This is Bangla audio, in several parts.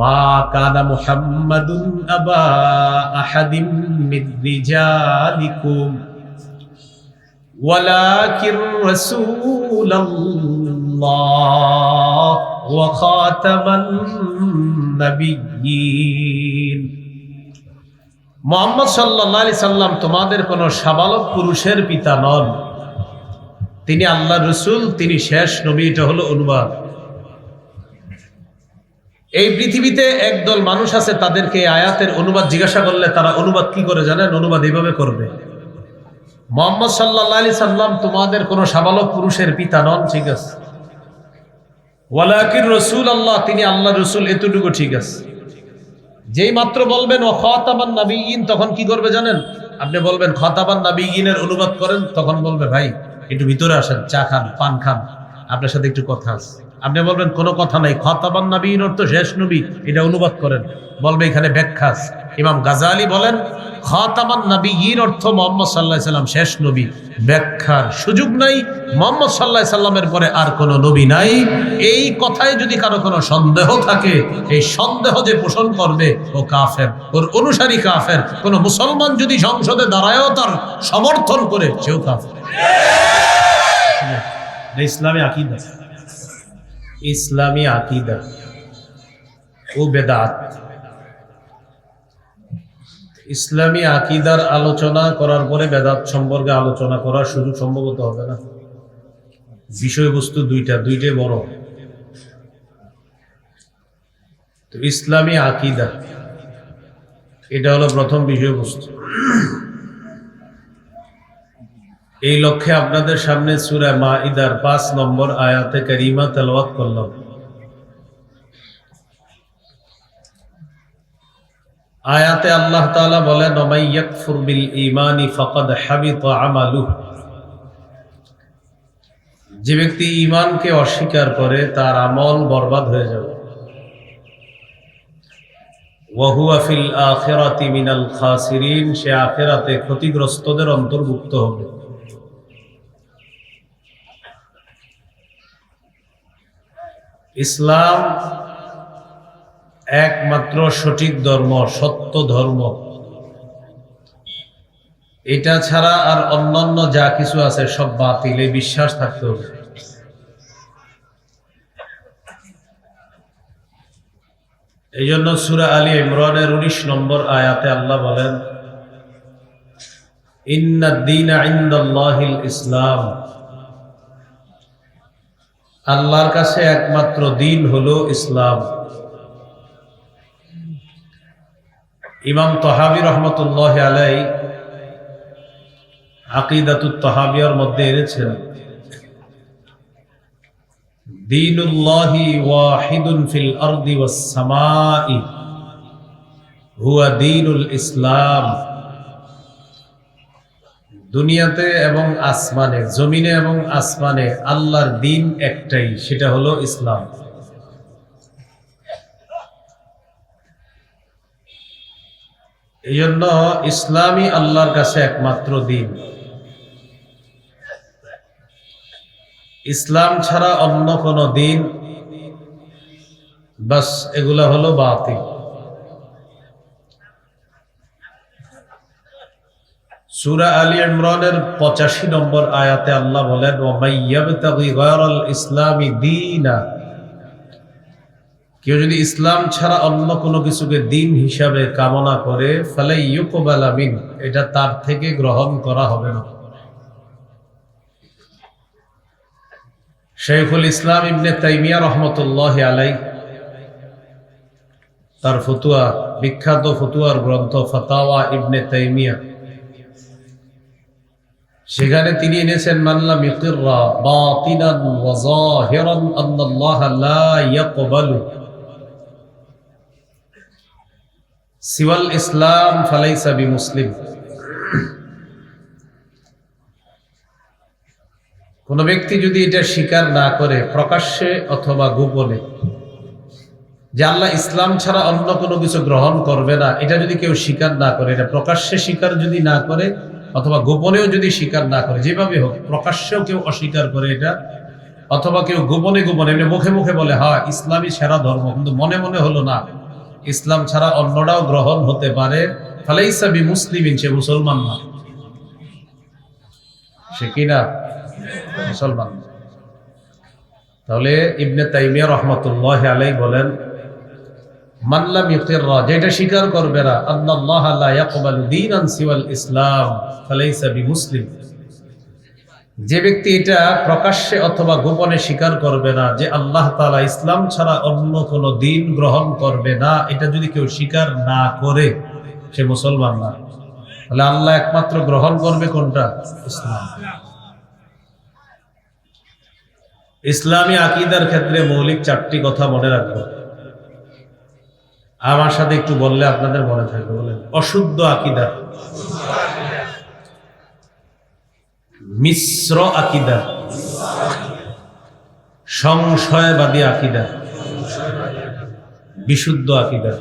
মা কানা মুহাম্মাদুন আবা আহাদিম মির রিজালিকুম ওয়ালাকিন রাসূলুল্লাহ ওয়া খাতামান নাবিয়্যিন। মুহাম্মদ সাল্লাল্লাহু আলাইহি সাল্লাম তোমাদের কোন সাবালক পুরুষের পিতা নন, তিনি আল্লাহর রাসূল, তিনি শেষ নবী। এটা হলো অনুবাদ। এই পৃথিবীতে একদল মানুষ আছে, তাদেরকে এই আয়াতের অনুবাদ জিজ্ঞাসা করলে তারা অনুবাদ কি করে জানেন? অনুবাদ এইভাবে করবে, মুহাম্মদ সাল্লাল্লাহু আলাইহি সাল্লাম তোমাদের কোন সাবালক পুরুষের পিতা নন, ঠিক আছে, ওয়ালাকিন রাসূলুল্লাহ, তিনি আল্লাহর রাসূল, এতটুকু ঠিক আছে। যেই মাত্র বলবেন ওয়া খাতামান নাবিয়্যিন, তখন কি করবে জানেন? আপনি বলবেন খাতামান নাবিয়্যিনের অনুবাদ করেন, তখন বলবে ভাই একটু ভিতরে আসেন, চা খান, পান খান, আপনার সাথে একটু কথা আছে। আপনি বলবেন কোনো কথা নাই, খাতামান নাবিয়্যিন অর্থ শেষ নবী, এটা অনুবাদ করেন, বলবে এখানে ব্যাখ্যা আছে। ইমাম গাজালি বলেন খাতামান নাবিয়্যিন অর্থ মুহাম্মদ সাল্লাল্লাহু আলাইহি সাল্লাম শেষ নবী, ব্যাখ্যার সুযোগ নাই, মুহাম্মদ সাল্লাল্লাহু আলাইহি সাল্লামের পরে আর কোনো নবী নাই। এই কথায় যদি কারো কোনো সন্দেহ থাকে, এই সন্দেহ যে পোষণ করবে ও কাফের, ওর অনুসারী কাফের। কোন মুসলমান যদি সংসদে দাঁড়ায়ও তার সমর্থন করে, সেও কাফের। ইসলামী আকীদা, ইসলামী আকীদা ও বেদাত। ইসলামী আকীদার আলোচনা করার পরে বেদাত সম্পর্কে আলোচনা করার সুযোগ সম্ভবত হবে না। বিষয়বস্তু দুইটাই বড়। তো ইসলামী আকীদা, এটা হলো প্রথম বিষয়বস্তু। এই লক্ষ্যে আপনাদের সামনে সূরা মাঈদার 5 নম্বর আয়াতে কারিমা তেলাওয়াত করলাম। আয়াতে আল্লাহ তাআলা বলেন ওমাই ইয়াকফুর বিল ঈমানি ফাকাদ হাবিতা আমালুহু, যে ব্যক্তি ঈমানকে অস্বীকার করে তার আমল বরবাদ হয়ে যাবে। ওয়া হুয়া ফিল আখিরাতি মিনাল খাসিরিন, সে আখিরাতে ক্ষতিগ্রস্তদের অন্তর্ভুক্ত হবে। ইসলাম একমাত্র সঠিক ধর্ম, সত্য ধর্ম। এটা ছাড়া আর অন্যান্য যা কিছু আছে সব বাতিল, এই বিশ্বাস থাকতে হবে। এই জন্য সূরা আলী ইমরানের 19 নম্বর আয়াতে আল্লাহ বলেন ইন্নাদ দীনা ইনদাল্লাহিল ইসলাম, আল্লাহর কাছে একমাত্র দিন হলো ইসলাম। ইমাম তাহাবী রহমতুল্লাহ আলাইহি আকীদাতুত তাহাবিয়ার মধ্যে এনেছেন দীনুল্লাহি ওয়াহিদুন ফিল আরদি ওয়াস সামাই হুয়া দীনুল ইসলাম। দুনিয়াতে এবং আসমানে, জমিনে এবং আসমানে আল্লাহর দিন একটাই, সেটা হলো ইসলাম। এই জন্য ইসলামই আল্লাহর কাছে একমাত্র দিন। ইসলাম ছাড়া অন্য কোন দিন বাস এগুলা হলো বাতিল। সূরা আলী ইমরানের 85 নম্বর আয়াতে আল্লাহ বলেন ওয়া মান ইয়াবতাগি গায়রাল ইসলামি দীনা, কেউ যদি ইসলাম ছাড়া অন্য কোনো কিছুকে দিন হিসাবে কামনা করে ফালা ইউকবালা মিন, এটা তার থেকে গ্রহণ করা হবে না। শাইখুল ইসলাম ইবনে তাইমিয়া রহমতুল্লাহ আলাইহি তার ফতোয়া, বিখ্যাত ফতোয়ার গ্রন্থ ফাতাওয়া ইবনে তাইমিয়া, সেখানে তিনি এনেছেন মাল্লাম ইকিররা বাতিনান ওয়া যাহিরান আল্লাহ লা ইয়াকবালু সিওয়াল ইসলাম ফালাইসা বিমুসলিম। কোন ব্যক্তি যদি এটা স্বীকার না করে প্রকাশ্যে অথবা গোপনে যে আল্লাহ ইসলাম ছাড়া অন্য কোনো কিছু গ্রহণ করবে না, এটা যদি কেউ স্বীকার না করে, এটা প্রকাশ্যে স্বীকার যদি না করে অথবা গোপনেও যদি স্বীকার না করে, যেভাবে হোক প্রকাশ্যেও কেউ অস্বীকার করে এটা, অথবা কেউ গোপনে গোপনে মুখে মুখে বলে হ্যাঁ ইসলামই সেরা ধর্ম, কিন্তু মনে মনে হলো না ইসলাম ছাড়া অন্যটাও গ্রহণ হতে পারে, ফালাইসা বিমুসলিমিন, সে মুসলমান না। সে কি না? মুসলমান। তাহলে ইবনে তাইমিয়া রাহমাতুল্লাহি আলাইহি বলেন, মান লাম ইউকিররা, যেটা স্বীকার করবে না, আল্লাহ লা ইয়াকবালু দীনান সিওয়াল ইসলাম ফালাইসা বিমুসলিম, যে ব্যক্তি এটা প্রকাশ্যে অথবা গোপনে স্বীকার করবে না যে আল্লাহ তাআলা ইসলাম ছাড়া অন্য কোনো দিন গ্রহণ করবে না, এটা যদি কেউ স্বীকার না করে, সে মুসলমান না। তাহলে আল্লাহ একমাত্র গ্রহণ করবে কোনটা? ইসলাম। ইসলামী আকীদার ক্ষেত্রে মৌলিক 4টি কথা মনে রাখবেন। আমার সাথে একটু বললে আপনাদের মনে থাকবে। বলেন। অশুদ্ধ আকীদা, মিশ্র আকীদা, সংশয়বাদী আকীদা, বিশুদ্ধ আকীদা।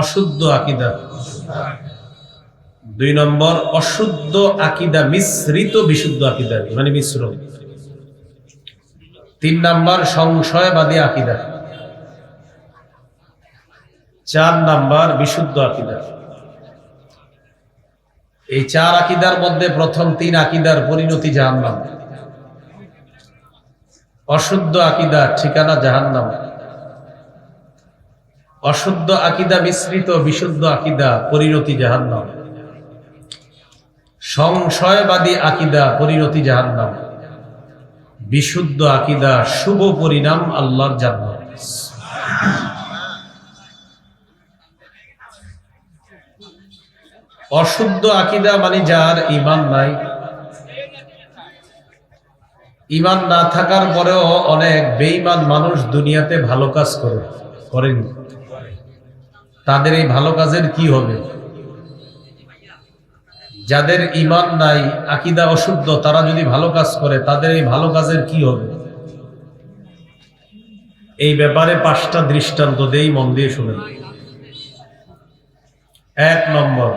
অশুদ্ধ আকীদা 2 নম্বর, অশুদ্ধ আকীদা মিশ্রিত বিশুদ্ধ আকীদা, মানে মিশ্র। 3 নম্বর, সংশয়বাদী আকীদা। 4 নম্বর, বিশুদ্ধ আকীদা। এই 4 আকীদার মধ্যে প্রথম 3 আকীদার পরিণতি জাহান্নাম। অশুদ্ধ আকীদা ঠিকানা জাহান্নাম। অশুদ্ধ আকীদা মিশ্রিত বিশুদ্ধ আকীদা পরিণতি জাহান্নাম। সংশয়বাদী আকীদা পরিণতি জাহান্নাম। বিশুদ্ধ আকীদা শুভ পরিণাম, আল্লাহর জান্নাত। অশুদ্ধ আকীদা মানে যার ঈমান নাই। ঈমান না থাকার পরেও অনেক বেঈমান মানুষ দুনিয়াতে ভালো কাজ করেনি। তাদের এই ভালো কাজের কি হবে? যাদের ঈমান নাই, আকীদা অশুদ্ধ, তারা যদি ভালো কাজ করে, তাদের এই ভালো কাজের কি হবে? এই ব্যাপারে 5টা দৃষ্টান্ত দেই, মন দিয়ে শুনেন। 1 নম্বর,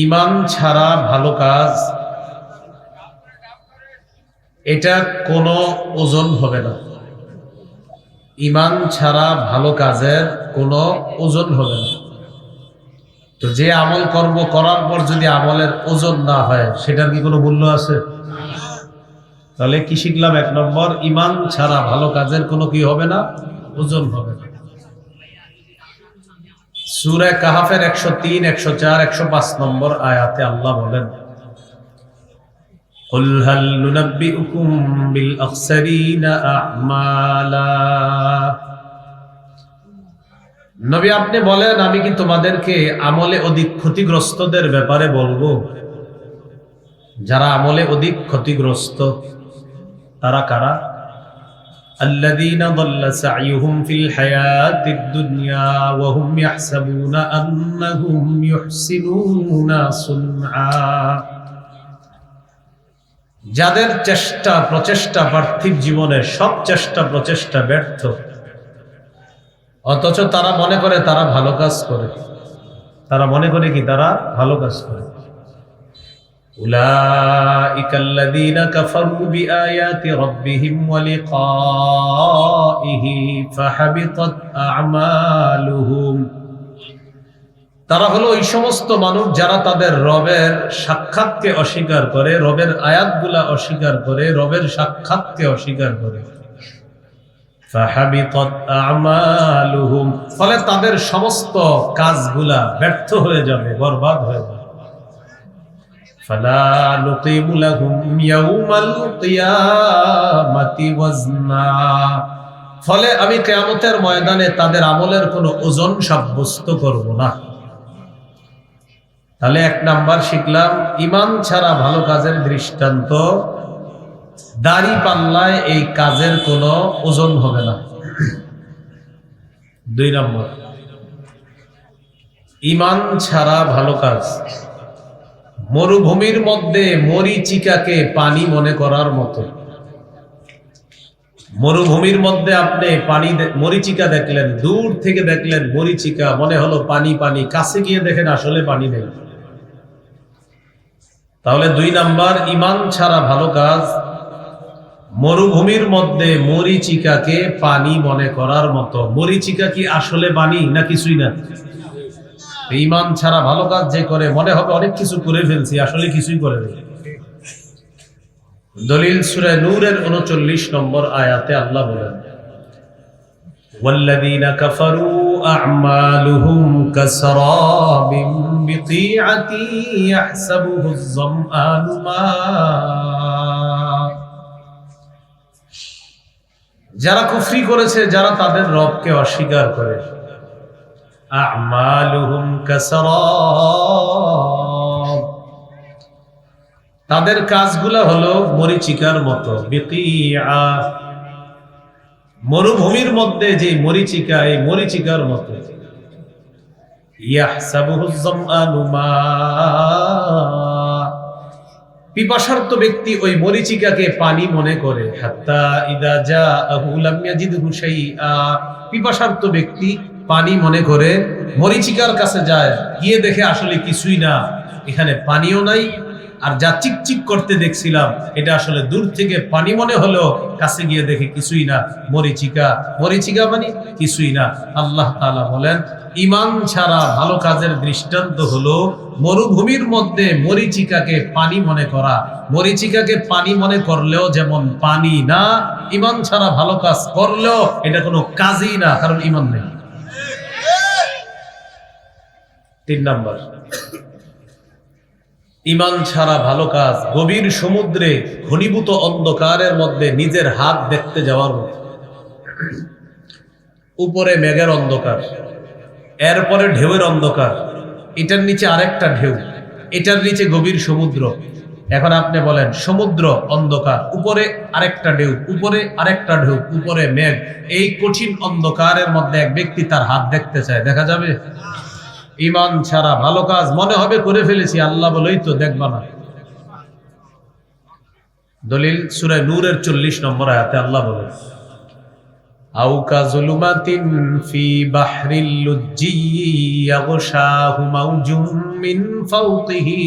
ঈমান ছাড়া ভালো কাজ, এটা কোনো ওজন হবে না। ঈমান ছাড়া ভালো কাজের কোনো ওজন হবে না। তো যে আমল কর্ম করার পর যদি আমলের ওজন না হয়, সেটার কি কোনো মূল্য আছে? তাহলে কি শিখলাম? 1 নম্বর, ঈমান ছাড়া ভালো কাজের কোনো কি হবে না? ওজন হবে না। সূরা কাহাফের 103, 104, 105 নম্বর আয়াতে আল্লাহ বলেন, কুল হাল নুনাব্বিউকুম বিল আখসারিনা আ'মালা। নবী আপনি বলেন, আমি কি তোমাদেরকে আমলে অধিক ক্ষতিগ্রস্তদের ব্যাপারে বলবো? যারা আমলে অধিক ক্ষতিগ্রস্ত তারা কারা? আল্লাযীনা দাল্লা সা'য়ুহুম ফিল হায়াতিদ দুনিয়া ওয়া হুম ইয়াহসাবুনা আন্নাহুম ইউহসিনুনা সুনআ। যাদের চেষ্টা প্রচেষ্টা পার্থিব জীবনে সব চেষ্টা প্রচেষ্টা ব্যর্থ, অথচ তারা মনে করে তারা ভালো কাজ করে। তারা মনে করে কি তারা ভালো কাজ করে। উলাইকাল্লাযীনা কাফারু বিআয়াতি রাব্বিহিম ওয়া লিকাইহি ফাহাবিতাত আ'মালুহুম। তারা হলো ওই সমস্ত মানুষ যারা তাদের রবের সাক্ষাৎকে অস্বীকার করে, রবের আয়াতগুলা অস্বীকার করে, রবের সাক্ষাৎকে অস্বীকার করে। ফাহাবিতাত আ'মালুহুম, ফলে তাদের সমস্ত কাজগুলা ব্যর্থ হয়ে যাবে, বরবাদ হয়ে যাবে। ফালা নুকিমু লাহুম ইয়াউমাল কিয়ামাতি ওয়াজনা, ফলে আমি কিয়ামতের ময়দানে তাদের আমলের কোনো ওজন সাব্যস্ত করব না। তাহলে 1 নাম্বার শিখলাম, ঈমান ছাড়া ভালো কাজের দৃষ্টান্ত, দাড়ি পাল্লায় এই কাজের কোনো ওজন হবে না। 2 নম্বর, ঈমান ছাড়া ভালো কাজ মরুভূমির মধ্যে মরিচিকাকে পানি মনে করার মতো। মরুভূমির মধ্যে আপনি পানি মরিচিকা দেখলেন, দূর থেকে দেখলেন মরিচিকা, মনে হলো পানি পানি, কাছে গিয়ে দেখেন আসলে পানি নেই। তাহলে 2 নাম্বার, ঈমান ছাড়া ভালো কাজ মরুভূমির মধ্যে মরিচিকাকে পানি মনে করার মতো। মরিচিকা কি আসলে পানি না কিছুই না? ঈমান ছাড়া ভালো কাজ যে করে মনে হবে অনেক কিছু করে ফেলছি, আসলে কিছুই করে না। দলিল সূরা নূরের 39 নম্বর আয়াতে আল্লাহ বলেন, ওয়াল্লাযীনা কাফারু আ'মালুহুম কাসরাবিন বিকিআতিন ইয়াহসাবুহুয যামআনু মা। যারা কুফরি করেছে, যারা তাদের রবকে অস্বীকার করে, আ'মালুহুম কাসরাব, তাদের কাজগুলা হলো মরিচিকার মতো। বিকিআ, মরুভূমির মধ্যে যে মরিচিকা, এই মরিচিকার মতো। ইয়াহসাবুহুয যামআনু মা, পিপাসার্ত ব্যক্তি ওই মরিচিকাকে পানি মনে করে। হাত্তা ইযা জাআহু লাম ইয়াজিদহু শাইআ, পিপাসার্ত ব্যক্তি পানি মনে করে মরিচিকার কাছে যায়, গিয়ে দেখে আসলে কিছুই না, এখানে পানিও নাই, আর যা চিকচিক করতে দেখছিলাম এটা আসলে দূর থেকে পানি মনে হলো, কাছে গিয়ে দেখে কিছুই না, মরিচিকা। মরিচিকা মানে কিছুই না। আল্লাহ তাআলা বলেন, ঈমান ছাড়া ভালো কাজের দৃষ্টান্ত হলো মরুভূমির মধ্যে মরিচিকাকে পানি মনে করা। মরিচিকাকে পানি মনে করলেও যেমন পানি না, ঈমান ছাড়া ভালো কাজ করলেও এটা কোনো কাজই না, কারণ ঈমান নেই। 3 নাম্বার, ঈমান ছাড়া ভালো কাজ গভীর সমুদ্রে ঘনীভূত অন্ধকারের মধ্যে নিজের হাত দেখতে যাওয়ার মতো। উপরে মেঘের অন্ধকার, এরপরে ঢেউয়ের অন্ধকার, এটার নিচে আরেকটা ঢেউ, এটার নিচে গভীর সমুদ্র। এখন আপনি বলেন, সমুদ্র অন্ধকার, উপরে আরেকটা ঢেউ, উপরে আরেকটা ঢেউ, উপরে মেঘ, এই কঠিন অন্ধকারের মধ্যে এক ব্যক্তি তার হাত দেখতে চায়, দেখা যাবে? ঈমান ছাড়া ভালো কাজ মনে হবে করে ফেলেছি, আল্লাহ বলেই তো দেখবা না। দলিল সূরা নূরের 40 নম্বর আয়াতে আল্লাহ বলেন, আও কাযুলুমাতিন ফি বাহরিল লুজ্জি ইয়াগশাহু মাওজুম মিন ফাওকিহি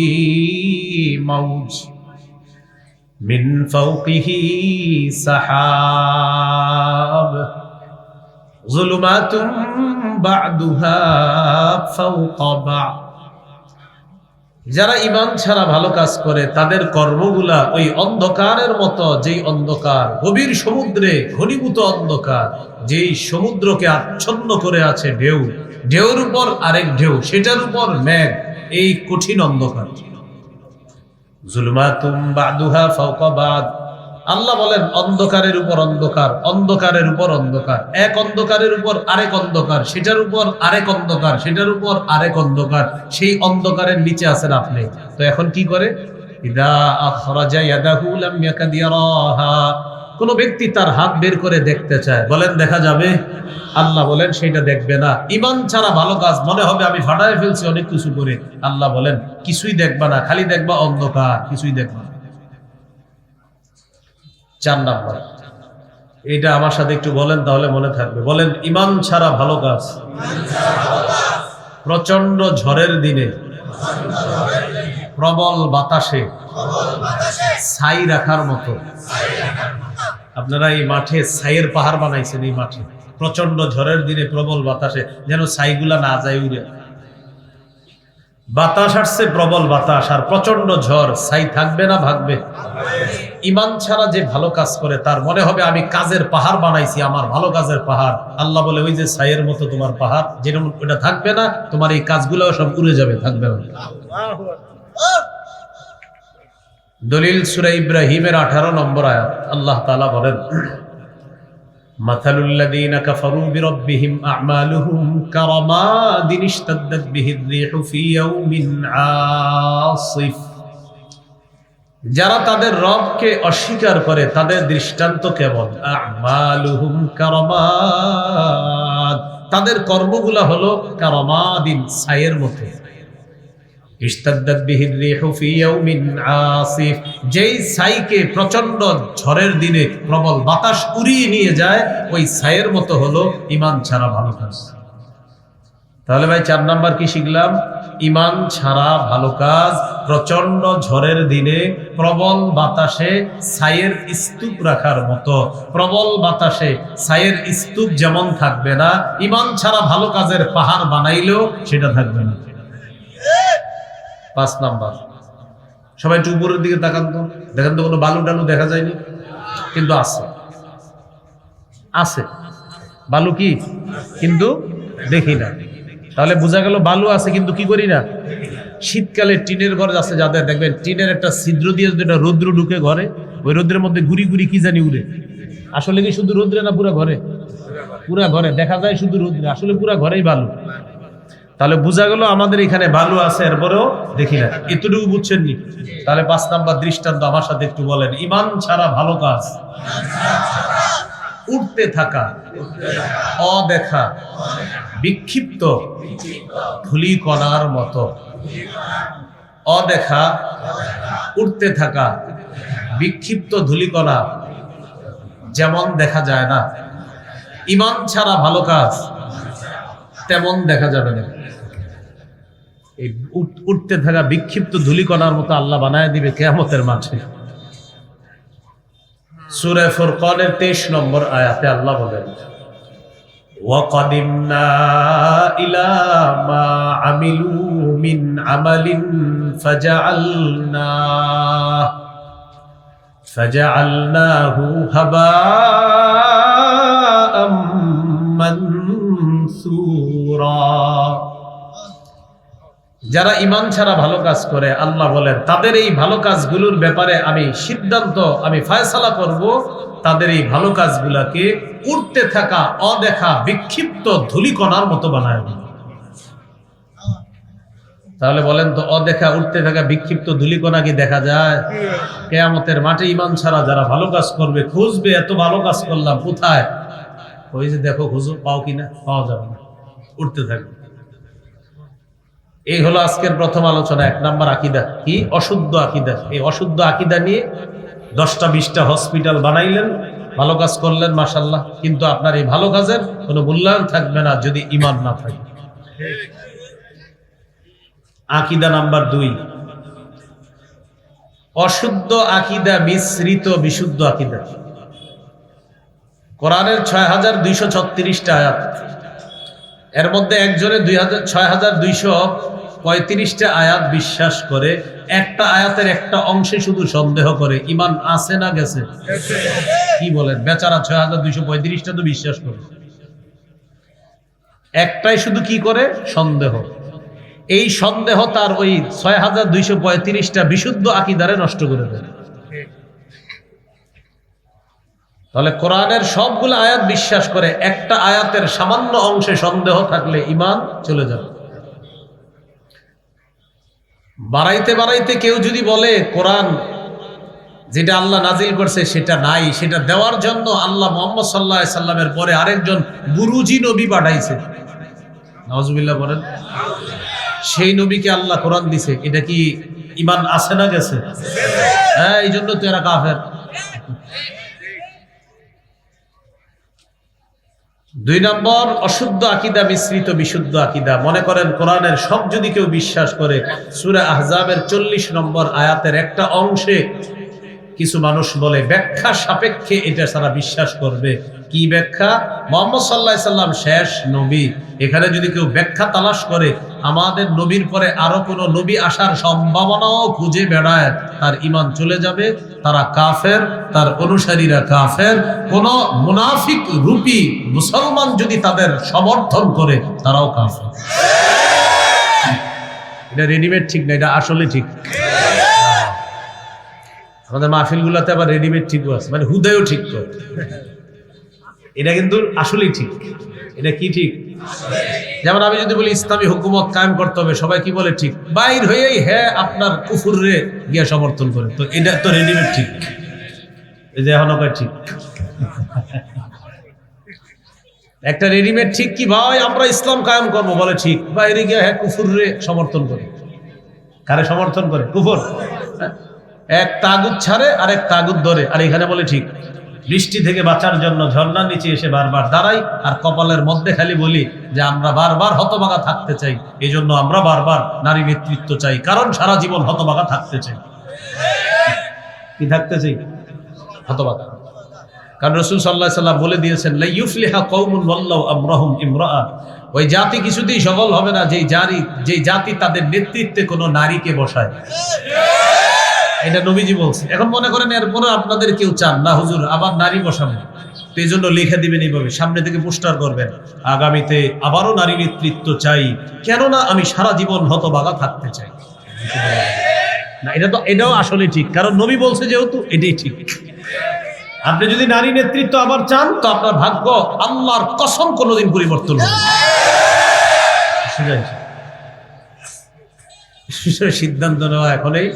মাওজ মিন ফাওকিহি সাহাব যুলুমাতুম বা'দুহা ফাওকা বা'দ। যারা ঈমান ছাড়া ভালো কাজ করে তাদের কর্মগুলা ওই অন্ধকারের মতো, যেই অন্ধকার গভীর সমুদ্রে ঘনীভূত অন্ধকার, যেই সমুদ্রকে আচ্ছন্ন করে আছে ঢেউ, ঢেউর উপর আরেক ঢেউ, সেটার উপর মেঘ, এই কঠিন অন্ধকার। যুলুমাতুম বা'দুহা ফাওকা বা'দ। আল্লাহ বলেন, অন্ধকারের উপর অন্ধকার, অন্ধকারের উপর অন্ধকার, এক অন্ধকারের উপর আরেক অন্ধকার, সেটার উপর আরেক অন্ধকার, সেটার উপর আরেক অন্ধকার, সেই অন্ধকারের নিচে আছেন আপনি। তো এখন কি করে? ইদা আখরাজা ইয়াদাহু লাম ইয়াকাদ ইয়ারাহা, কোন ব্যক্তি তার হাত বের করে দেখতে চায়, বলেন দেখা যাবে? আল্লাহ বলেন সেটা দেখবে না। ঈমান ছাড়া ভালো কাজ মনে হবে আমি ফাটায় ফেলছি অনেক কিছু করে, আল্লাহ বলেন কিছুই দেখবা না, খালি দেখবা অন্ধকার, কিছুই দেখবা না। 4 নাম্বার, এটা আমার সাথে একটু বলেন, তাহলে মনে থাকবে। বলেন, ঈমান ছাড়া ভালো কাজ প্রচন্ড ঝড়ের দিনে, প্রবল বাতাসে ছাই রাখার মতো। আপনারা এই মাঠে ছাইয়ের পাহাড় বানাইছেন, এই মাঠে প্রচন্ড ঝড়ের দিনে প্রবল বাতাসে যেন ছাইগুলা না যায় উড়ে। বাতাস আসছে, প্রবল বাতাস আর প্রচন্ড ঝড়, ছাই থাকবে না ভাগবে? ঈমান ছাড়া যে ভালো কাজ করে তার মনে হবে আমি কাজের পাহাড় বানাইছি, আমার ভালো কাজের পাহাড়। আল্লাহ বলে ওই যে ছাইয়ের মতো তোমার পাহাড়, যেরকম ওটা থাকবে না, তোমার এই কাজগুলো সব উড়ে যাবে, থাকবে না। দলিল সূরা ইব্রাহিমের 18 নম্বর আয়াত আল্লাহ তাআলা বলেন, মাথালুল লাযীনা কাফারু বিরাব্বিহিম আ'মালুহুম কারামাদিন ইশতাদ্দাত বিহির রিহু ফি ইয়াউমিন আসিফ। যারা তাদের রবকে অস্বীকার করে তাদের দৃষ্টান্ত কেমন? আ'মালুহুম কারামাদ, তাদের কর্মগুলা হলো কারামাদিন, ছাইয়ের মতো। ইশতাদ্দাত বিহির রিহু ফি ইয়াউমিন আসিফ, যেই ছাইকে প্রচন্ড ঝড়ের দিনে প্রবল বাতাস উড়িয়ে নিয়ে যায়, ওই ছাইয়ের মতো হলো ঈমান ছাড়া ভালো কাজ। তাহলে ভাই 4 নাম্বার কি শিখলাম? ঈমান ছাড়া ভালো কাজ প্রচন্ড ঝড়ের দিনে প্রবল বাতাসে ছায়ের স্তূপ রাখার মতো। প্রবল বাতাসে ছায়ের স্তূপ যেমন থাকবে না, ঈমান ছাড়া ভালো কাজের পাহাড় বানাইলেও সেটা থাকবে না। 5 নাম্বার, সবাই একটু উপরের দিকে তাকান তো, দেখেন তো কোনো বালু টালু দেখা যায়নি, কিন্তু আছে, আছে বালু, কি কিন্তু দেখি না। তাহলে বোঝা গেল বালু আছে কিন্তু কি করি না। শীতকালে টিনের ঘর আছে যাদের, দেখবেন টিনের একটা ছিদ্র দিয়ে যদি একটা রৌদ্র ঢুকে ঘরে, ওই রৌদ্রের মধ্যে ঘুরি ঘুরি কি জানি উড়ে। আসলে কি শুধু রৌদ্রে না পুরা ঘরে? পুরা ঘরে দেখা যায় শুধু রৌদ্রে, আসলে পুরা ঘরেই বালু। তাহলে বোঝা গেল আমাদের এখানে বালু আছে, এরপরেও দেখি না। এতটুকু বুঝছেন নি? তাহলে 5 নাম্বার দৃষ্টান্ত আমার সাথে একটু বলেন। ঈমান ছাড়া ভালো কাজ উঠতে থাকা, অদেখা, বিক্ষিপ্ত ধূলিকণার মতো। অদেখা, উঠতে থাকা, বিক্ষিপ্ত ধূলিকণা যেমন দেখা যায় না, ঈমান ছাড়া ভালো কাজ তেমন দেখা যাবে না। এই উঠতে থাকা বিক্ষিপ্ত ধূলিকণার মতো আল্লাহ বানায় দিবে কিয়ামতের মাঠে। সূরা ফুরকানের 23 নম্বর আয়াতে আল্লাহ বলেন, ওয়াকাদিমনা ইলা মা আমিলু মিন আমালিন ফাজআলনাহু হাবাআম মানসুরা। যারা ঈমান ছাড়া ভালো কাজ করে, আল্লাহ বলেন তাদের এই ভালো কাজগুলোর ব্যাপারে আমি সিদ্ধান্ত, আমি ফয়সালা করব, তাদের এই ভালো কাজগুলাকে উড়তে থাকা অদেখা বিক্ষিপ্ত ধূলিকণার মতো বানায় দেব। তাহলে বলেন তো, অদেখা উঠতে থাকা বিক্ষিপ্ত ধূলিকণা কি দেখা যায়? কিয়ামতের মাঠে ঈমান ছাড়া যারা ভালো কাজ করবে, খুঁজবে এত ভালো কাজ করলাম কোথায়, ওই যে দেখো খুঁজো, পাও কিনা, পাওয়া যাবে না, উঠতে থাকবে। এই হলো আজকের প্রথম আলোচনা। 1 নাম্বার আকীদা কি? অশুদ্ধ আকীদা। এই অশুদ্ধ আকীদা নিয়ে 10টা 20টা হসপিটাল বানাইলেন, ভালো কাজ করলেন মাশাআল্লাহ, কিন্তু আপনার এই ভালো কাজের কোনো মূল্যায়ন থাকবে না যদি ঈমান না থাকে। আকীদা নাম্বার 2, অশুদ্ধ আকীদা মিশ্রিত বিশুদ্ধ আকীদা। কোরআনের 6236টা আয়াত, এর মধ্যে একজনে 6235টা আয়াত বিশ্বাস করে, একটা আয়াতের একটা অংশে শুধু সন্দেহ করে, ঈমান আছে না গেছে? কি বলেন? বেচারা 6235টা তো বিশ্বাস করে, একটাই শুধু কি করে? সন্দেহ। এই সন্দেহ তার ওই 6235টা বিশুদ্ধ আকীদারে নষ্ট করে দেয়। তাহলে কোরআনের সবগুলো আয়াত বিশ্বাস করে, একটা আয়াতের সামান্য অংশে সন্দেহ থাকলে ঈমান চলে যাবে। বাড়াইতে বাড়াইতে কেউ যদি বলে কোরআন যেটা আল্লাহ নাজিল করছে সেটা নাই, সেটা দেওয়ার জন্য আল্লাহ মুহাম্মদ সাল্লাল্লাহু আলাইহি সাল্লামের পরে আরেকজন গুরুজি নবী পাঠাইছে, নাউজুবিল্লাহ বলেন, সেই নবীকে আল্লাহ কোরআন দিছে, এটা কি ঈমান আছে না গেছে? হ্যাঁ, এই জন্য তো এরা কাফের। 2 নম্বর, অশুদ্ধ আকীদা মিশ্রিত বিশুদ্ধ আকীদা। মনে করেন কোরআনের সব যদি কেউ বিশ্বাস করে, সূরা আহজাবের 40 নম্বর আয়াতের একটা অংশে কিছু মানুষ বলে ব্যাখ্যা সাপেক্ষে এটা সারা বিশ্বাস করবে। কি ব্যাখ্যা? মুহাম্মদ সাল্লাল্লাহু আলাইহি সাল্লাম শেষ নবী। এখানে যদি কেউ ব্যাখ্যা তালাশ করে আমাদের নবীর পরে আরো কোনো নবী আসার সম্ভাবনাও খুঁজে বেড়ায়, তার ঈমান চলে যাবে, তারা কাফের, তার অনুসারীরা কাফের। কোন মুনাফিক রূপী মুসলমান যদি তাদের সমর্থন করে, তারাও কাফের। এটা রেডিমেড ঠিক না, এটা আসলে ঠিক। আমাদের মাহফিলগুলোতে আবার রেডিমেড ঠিকও আছে, মানে হুদায়ও ঠিক করে, এটা কিন্তু আসলেই ঠিক। এটা কি ঠিক? যেমন আমি যদি বলি ইসলামী হুকুমত কায়েম করতে হবে, সবাই কি বলে? ঠিক। বাইর হয়েই হ্যাঁ আপনার কুফুরে গিয়ে সমর্থন করে, তো এটা তো রেডিমেড ঠিক। এই যে এখন ঠিক একটা রেডিমেড ঠিক কি ভাই, আমরা ইসলাম কায়েম করবো বলে ঠিক, বাইরে গিয়ে হ্যাঁ কুফুরে সমর্থন করে। কারে সমর্থন করে? কুফর। এক তাগুত ছাড়ে আর এক তাগুত ধরে, আর এখানে বলে ঠিক। বৃষ্টি থেকে বাঁচার জন্য ঝর্ণার নিচে এসে বারবার দাঁড়াই, আর কপালের মধ্যে খালি বলি যে আমরা বারবার হতভাগা থাকতে চাই, এই জন্য আমরা বারবার নারী নেতৃত্ব চাই, কারণ সারা জীবন হতভাগা থাকতে চাই। কি থাকতে চাই? হতভাগা। কারণ রাসূল সাল্লাল্লাহু আলাইহি সাল্লাম বলে দিয়েছেন, লা ইউফলিহা কওমুন ওয়াল্লাহু আমরাহুম ইমরাআ, ওই জাতি কিছুতেই সফল হবে না যেই জাতি তাদের নেতৃত্বে কোনো নারীকে বসায়। এটা নবীজি বলছে। এখন মনে করেন এরপরে আপনাদের কেউ চান না হুজুর আবার নারী বসাবো, তো এই জন্য লিখে দিবেন এইভাবে, সামনে থেকে পোস্টার করবেন, আগামীতে আবারও নারী নেতৃত্ব চাই, কেননা আমি সারা জীবন হতভাগা থাকতে চাই। না, এটাও আসলে ঠিক, কারণ নবী বলছে যেহেতু এটাই ঠিক। আপনি যদি নারী নেতৃত্ব আবার চান তো আপনার ভাগ্য আল্লাহর কসম কোনোদিন পরিবর্তন হবে না। সিদ্ধান্ত নেওয়া এখনই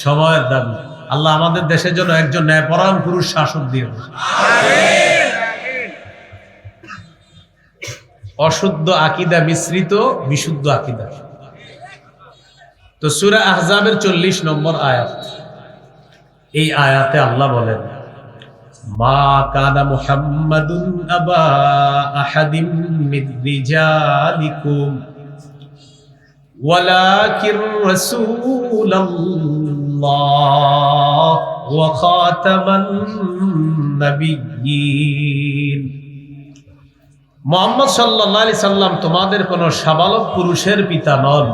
সময়ের দাবি। আল্লাহ আমাদের দেশের জন্য একজন ন্যায়পরায়ণ পুরুষ শাসক দিয়ে দেন। অশুদ্ধ আকীদা মিশ্রিত বিশুদ্ধ আকীদা। তো সূরা আহজাবের 40 নম্বর আয়াত, এই আয়াতে আল্লাহ বলেন, মা কানা মুহাম্মাদুন আবা আহাদিম মির রিজালিকুম ওয়ালাকিন রাসূলুল্লাহ ওয়া খাতামান নাবিয়্যিন। মুহাম্মদ সাল্লাল্লাহু আলাইহি সাল্লাম তোমাদের কোন সাবালক পুরুষের পিতা নন,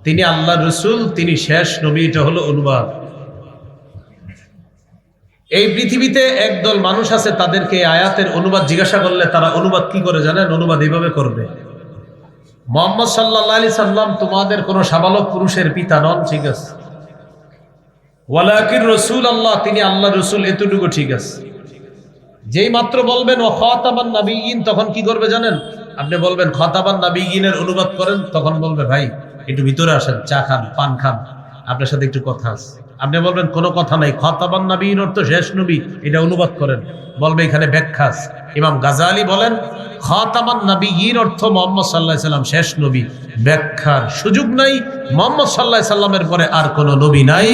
তিনি আল্লাহর রাসূল, তিনি শেষ নবী। এটা হলো অনুবাদ। এই পৃথিবীতে একদল মানুষ আছে, তাদেরকে এই আয়াতের অনুবাদ জিজ্ঞাসা করলে তারা অনুবাদ কি করে জানেন? অনুবাদ এইভাবে করবে, মুহাম্মদ সাল্লাল্লাহু আলাইহি সাল্লাম তোমাদের কোন সাবালক পুরুষের পিতা নন, ঠিক আছে, ওয়ালাকিন রাসূলুল্লাহ, তিনি আল্লাহর রাসূল, এতটুকু ঠিক আছে। যেই মাত্র বলবেন ও খাতামান নাবিয়্যিন, তখন কি করবে জানেন? আপনি বলবেন খাতামান নাবিয়্যিনের অনুবাদ করেন, তখন বলবে ভাই একটু ভিতরে আসেন, চা খান, পান খান, আপনার সাথে একটু কথা আছে। আপনি বলবেন কোনো কথা নাই, খাতামান নাবিয়্যিন অর্থ শেষ নবী, এটা অনুবাদ করেন, বলবে এখানে ব্যাখ্যা আছে। ইমাম গাজালি বলেন খাতামান নাবিয়্যিন অর্থ মুহাম্মদ সাল্লাল্লাহু আলাইহি সাল্লাম শেষ নবী, ব্যাখ্যার সুযোগ নাই, মুহাম্মদ সাল্লাল্লাহু আলাইহি সাল্লামের পরে আর কোনো নবী নাই।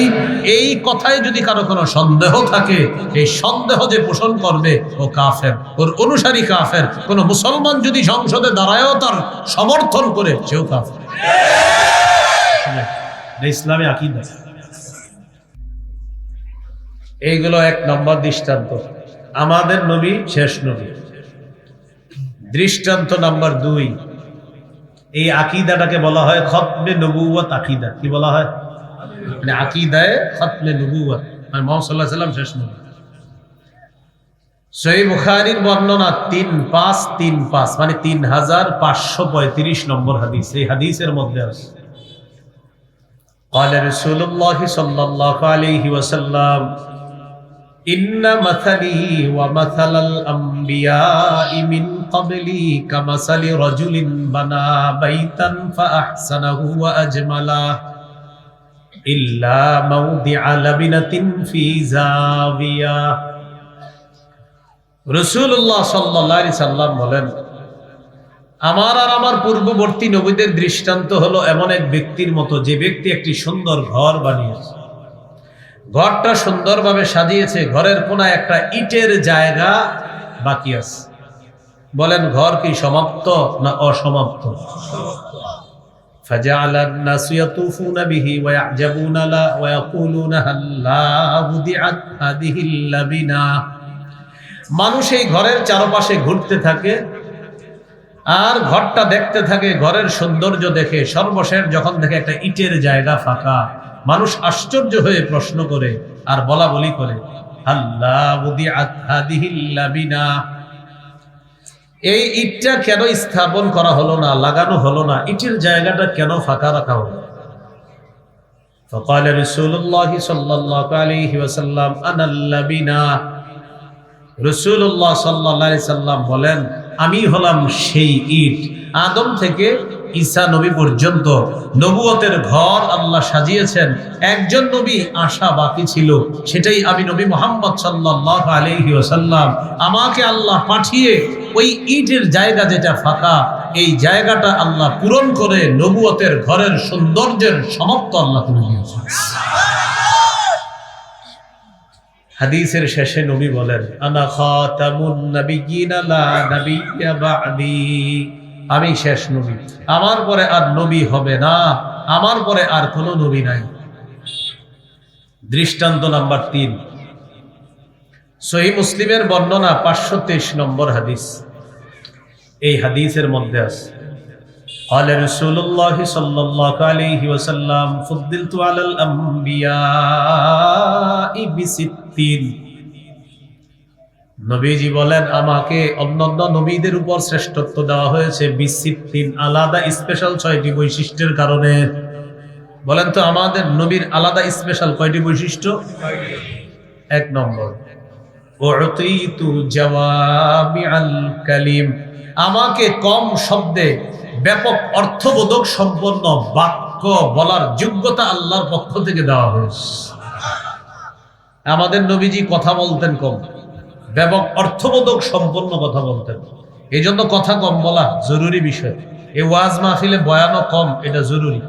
এই কথায় যদি কারো কোনো সন্দেহ থাকে, এই সন্দেহ যে পোষণ করবে ও কাফের, ওর অনুসারী কাফের। কোনো মুসলমান যদি সংসদে দাঁড়ায়ও তার সমর্থন করে, সেও কাফের। ইসলামে আকীদা। এইগুলো এক নম্বর দৃষ্টান্ত, আমাদের নবী শেষ নবী। দৃষ্টান্ত নাম্বার 2, এই আকীদাটাকে বলা হয় খতমে নবুয়ত আকীদা। কি বলা হয়? মানে আকীদায়ে খতমে নবুয়ত, মানে মুহাম্মদ সাল্লাল্লাহু আলাইহি সাল্লাম শেষ নবী। সহিহ বুখারীর বর্ণনা 3535, মানে 3535 নম্বর হাদিস। এই হাদিসের মধ্যে আছে قال رسول الله صلى الله عليه وسلم إن مثلي ومثل الأنبياء من قبلي كمثل رجل بنى بيتا فأحسنه وأجمله إلا موضع لبنة في زاوية। رسول الله صلى الله عليه وسلم বলেন, আমার আর আমার পূর্ববর্তী নবীদের দৃষ্টান্ত হলো এমন এক ব্যক্তির মতো, যে ব্যক্তি একটি সুন্দর ঘর বানিয়েছে, ঘরটা সুন্দরভাবে সাজিয়েছে, ঘরের কোনায় একটা ইটের জায়গা বাকি আছে। বলেন ঘর কি সমাপ্ত না অসমাপ্ত? ফাজআলান নাসু ইয়াতুফুনা বিহি ওয়া ইয়াজাবুনা লা ওয়া ইয়াকুলুনা হাল্লা বুদিআত হাদিহিল লাবিনা। মানুষ এই ঘরের চারপাশে ঘুরতে থাকে আর ঘরটা দেখতে থাকে, ঘরের সৌন্দর্য দেখে সর্বশেষ যখন দেখে একটা ইটের জায়গা ফাঁকা, মানুষ আশ্চর্য হয়ে প্রশ্ন করে আর বলা বলি করে, আল্লাহ বুদিআত হাদিহিল লাবিনা, এই ইটটা কেন স্থাপন করা হলো না, লাগানো হলো না, ইটের জায়গাটা কেন ফাঁকা রাখা হলো? فقال رسول الله صلى الله عليه وسلم انا اللبنا। রাসূলুল্লাহ সাল্লাল্লাহু আলাইহি সাল্লাম বলেন, আমি হলাম সেই ইট। আদম থেকে ঈসা নবী পর্যন্ত নবুয়তের ঘর আল্লাহ সাজিয়েছেন। একজন নবী আসা বাকি ছিল, সেটাই আমি নবী মুহাম্মদ সাল্লাল্লাহু আলাইহি ওয়াসাল্লাম। আমাকে আল্লাহ পাঠিয়ে ওই ইটের জায়গা যেটা ফাঁকা, এই জায়গাটা আল্লাহ পূরণ করে নবুয়তের ঘরের সৌন্দর্যের সমাপ্ত আল্লাহ করে দিয়েছেন। হাদিসের শেষে নবী বলেন, আনা খাতামুন নাবিয়্যিনা লা নাবিয়্যা বা'দি, আমি শেষ নবী, আমার পরে আর নবী হবে না, আমার পরে আর কোনো নবী নাই। দৃষ্টান্ত নাম্বার 3, সহিহ মুসলিমের বর্ণনা 523 নম্বর হাদিস। এই হাদিসের মধ্যে আছে, قال رسول الله صلى الله عليه وسلم فضلت على الأنبياء ب60। নবীজি বলেন, আমাকে অন্যান্য নবীদের উপর শ্রেষ্ঠত্ব দেওয়া হয়েছে ব60, আলাদা স্পেশাল 6টি বৈশিষ্ট্যের কারণে। বলেন তো আমাদের নবীর আলাদা স্পেশাল কয়টি বৈশিষ্ট্য? 1 নম্বর, উ'তিতু জাওয়ামিআল কালিম, আমাকে কম শব্দে ব্যাপক অর্থবোধক সম্পন্ন বাক্য বলার যোগ্যতা আল্লাহর পক্ষ থেকে দেওয়া হয়েছে। আমাদের নবীজি কথা বলতেন কম, ব্যাপক অর্থবোধক সম্পন্ন কথা বলতেন। এই জন্য কথা কম বলা জরুরি বিষয়। এই ওয়াজ মাহফিলে বয়ানও কম, এটা জরুরি।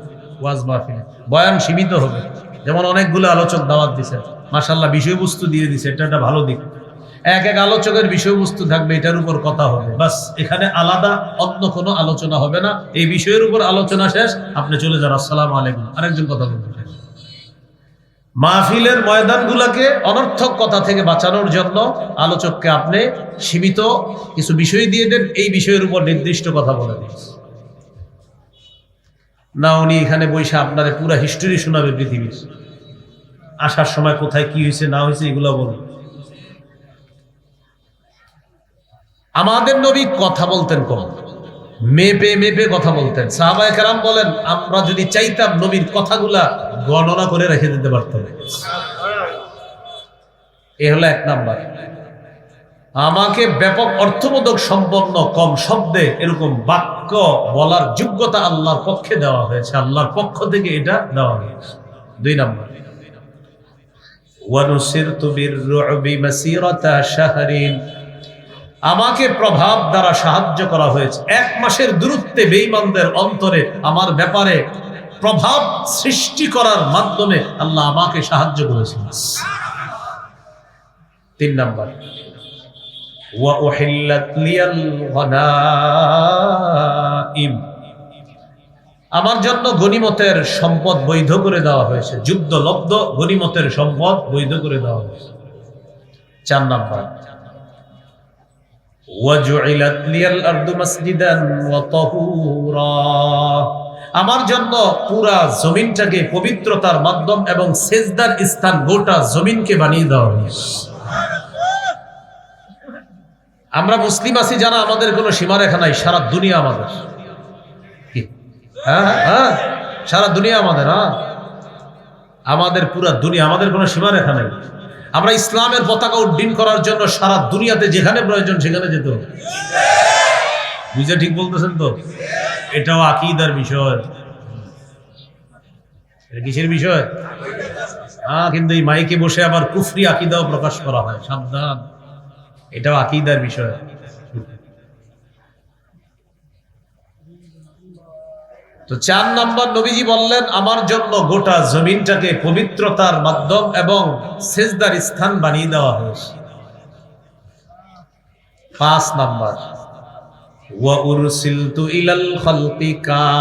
ওয়াজ মাহফিলে বয়ান সীমিত হবে, যেমন অনেকগুলো আলোচক দাওয়াত দিছে, মাশাআল্লাহ বিষয়বস্তু দিয়ে দিছে, এটা একটা ভালো দিক। এক এক আলোচকের বিষয়বস্তু থাকবে, এটার উপর কথা হবে, বাস। এখানে আলাদা অন্য কোনো আলোচনা হবে না, এই বিষয়ের উপর আলোচনা শেষ, আপনি চলে যান, আসসালামু আলাইকুম, আরেকজন কথা বলবেন। মাহফিলের ময়দানগুলোকে অনর্থক কথা থেকে বাঁচানোর জন্য আলোচককে আপনি সীমিত কিছু বিষয় দিয়ে দেন, এই বিষয়ের উপর নির্দিষ্ট কথা বলে দিন না। উনি এখানে বসে আপনারে পুরো হিস্টোরি শোনাবে পৃথিবীর, আসার সময় কোথায় কি হয়েছে না হয়েছে এগুলো বলুন। আমাদের নবী কথা বলতেন কম, মেপে মেপে কথা বলতেন। সাহাবায়ে কেরাম বলেন, আমরা যদি চাইতাম নবীর কথাগুলা গণনা করে রেখে দিতে পারতাম। এ হলো 1 নাম্বার। আমাকে ব্যাপক অর্থবোধক সম্পন্ন কম শব্দে এরকম বাক্য বলার যোগ্যতা আল্লাহর পক্ষে দেওয়া হয়েছে, আল্লাহর পক্ষ থেকে এটা দেওয়া হয়েছে। 2 নাম্বার, ওয়ানুসিরতু বির-রু'বি মাসিরাতা শাহরিন, আমাকে প্রভাব দ্বারা সাহায্য করা হয়েছে। 1 মাসের দূরত্বে বেঈমানদের অন্তরে আমার ব্যাপারে প্রভাব সৃষ্টি করার মাধ্যমে আল্লাহ আমাকে সাহায্য করেছেন। 3 নাম্বার, ওয়া উহিল্লাত লিয়াল গনাইম, আমার জন্য গনিমতের সম্পদ বৈধ করে দেওয়া হয়েছে, যুদ্ধলব্ধ গনিমতের সম্পদ বৈধ করে দেওয়া হয়েছে। 4 নাম্বার, ওয়াজুইলাত লিয়াল আরদু মাসজিদান ওয়া তাহুরা, আমার জন্য পুরা জমিনটাকে পবিত্রতার মাধ্যম এবং সেজদার স্থান, গোটা জমিনকে বানিয়ে দেওয়া হয়েছে। আমরা মুসলিম আছি যারা, আমাদের কোনো সীমারেখা নাই, সারা দুনিয়া আমাদের। হ্যাঁ, সারা দুনিয়া আমাদের। আমাদের পুরা দুনিয়া, আমাদের কোনো সীমারেখা নাই। আমরা ইসলামের পতাকা উড্ডীন করার জন্য সারা দুনিয়াতে যেখানে প্রয়োজন সেখানে যেতে হবে। বুঝে ঠিক বলতেছেন তো? এটাও আকীদার বিষয়। এটা কিসের বিষয়? কিন্তু এই মাইকে বসে আবার কুফরি আকীদাও প্রকাশ করা হয়, সাবধান, এটাও আকীদার বিষয়। তো 4 নম্বর, নবীজি বললেন, আমার জন্য গোটা জমিনটাকে পবিত্রতার মাধ্যম এবং সেজদার স্থান বানিয়ে দেওয়া হয়েছে। 5 নম্বর, ওয়া উরসিলতু ইলাল খালকি কাফা,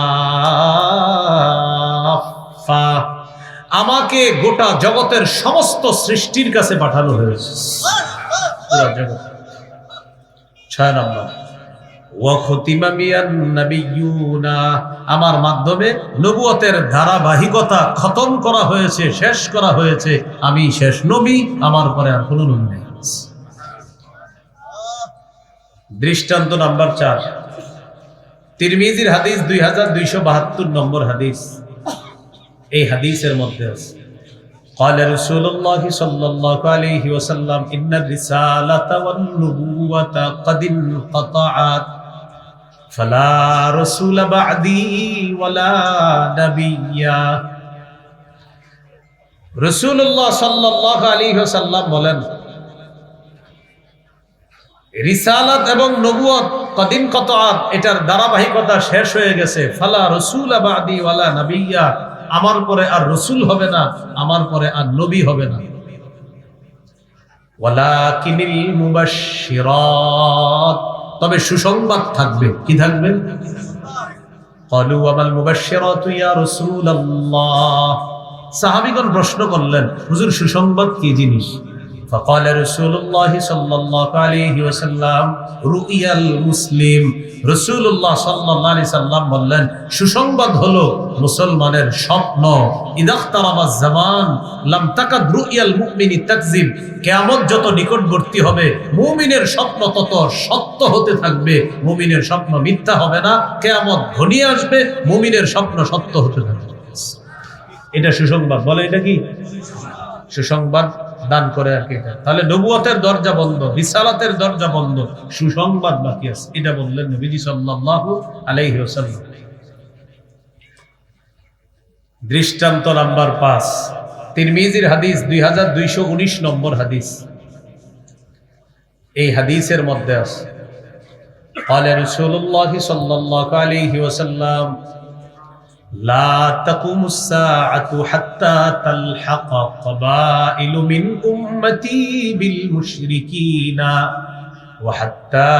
আমাকে গোটা জগতের সমস্ত সৃষ্টির কাছে পাঠানো হয়েছে, পুরো জগৎ। 6 নম্বর, ওয়া খুতিমা বিয়ান নাবিয়্যুনা, আমার মাধ্যমে নবুয়তের ধারাবাহিকতা খতম করা হয়েছে, শেষ করা হয়েছে। আমি শেষ নবী, আমার পরে আর কোনো নবী নেই। দৃষ্টান্ত নাম্বার 4, তিরমিজির হাদিস 2272 নম্বর হাদিস। এই হাদিসের মধ্যে আছে, قال رسول الله صلى الله عليه وسلم إن الرسالة والنبوة قد انقطعت فلا رسول بعدي ولا نبي। রাসূলুল্লাহ সাল্লাল্লাহু আলাইহি ওয়াসাল্লাম বলেন, রিসালাত এবং নবুয়ত কদ ইনকাতাআত, এটার ধারাবাহিকতা শেষ হয়ে গেছে। ফালা রাসূলা বাদি ওয়ালা নাবিয়্যা, আমার পরে আর রসুল হবে না, আমার পরে আর নবী হবে না। ওয়ালাকিনিল মুবাশশিরাত, তবে সুসংবাদ থাকবে। কি থাকবে? ক্বালু ওয়ামাল মুবাশশিরাতু ইয়া রাসূলুল্লাহ। সাহাবীগণ প্রশ্ন করলেন, হুজুর সুসংবাদ কি জিনিস? فقال رسول الله صلى الله عليه وسلم رؤيا المسلم। রাসূলুল্লাহ সাল্লাল্লাহু আলাইহি সাল্লাম বললেন, সুসংবাদ হলো মুসলমানের স্বপ্ন। ইদাখতারাবাজ জামান লাম তাকাদ রুয়াল মুমিনি তাকযিব। কিয়ামত যত নিকটবর্তী হবে মুমিনের স্বপ্ন তত সত্য হতে থাকবে, মুমিনের স্বপ্ন মিথ্যা হবে না। কিয়ামত ঘনিয়ে আসবে, মুমিনের স্বপ্ন সত্য হতে থাকবে। এটা সুসংবাদ। বলে এটা কি সুসংবাদ দান করে আর কি। তাহলে নবুয়তের দরজা বন্ধ, রিসালাতের দরজা বন্ধ, সুসংবাদ বাকি আছে। এটা বললেন নবীজি সাল্লাল্লাহু আলাইহি ওয়াসাল্লাম। দৃষ্টান্ত নাম্বার 5, তিরমিজির হাদিস 2219 নম্বর হাদিস। এই হাদিসের মধ্যে আছে قال رسول الله صلى الله عليه وسلم لا تقوم الساعة حتى تلحق قبائل من أمتي بالمشركين وحتى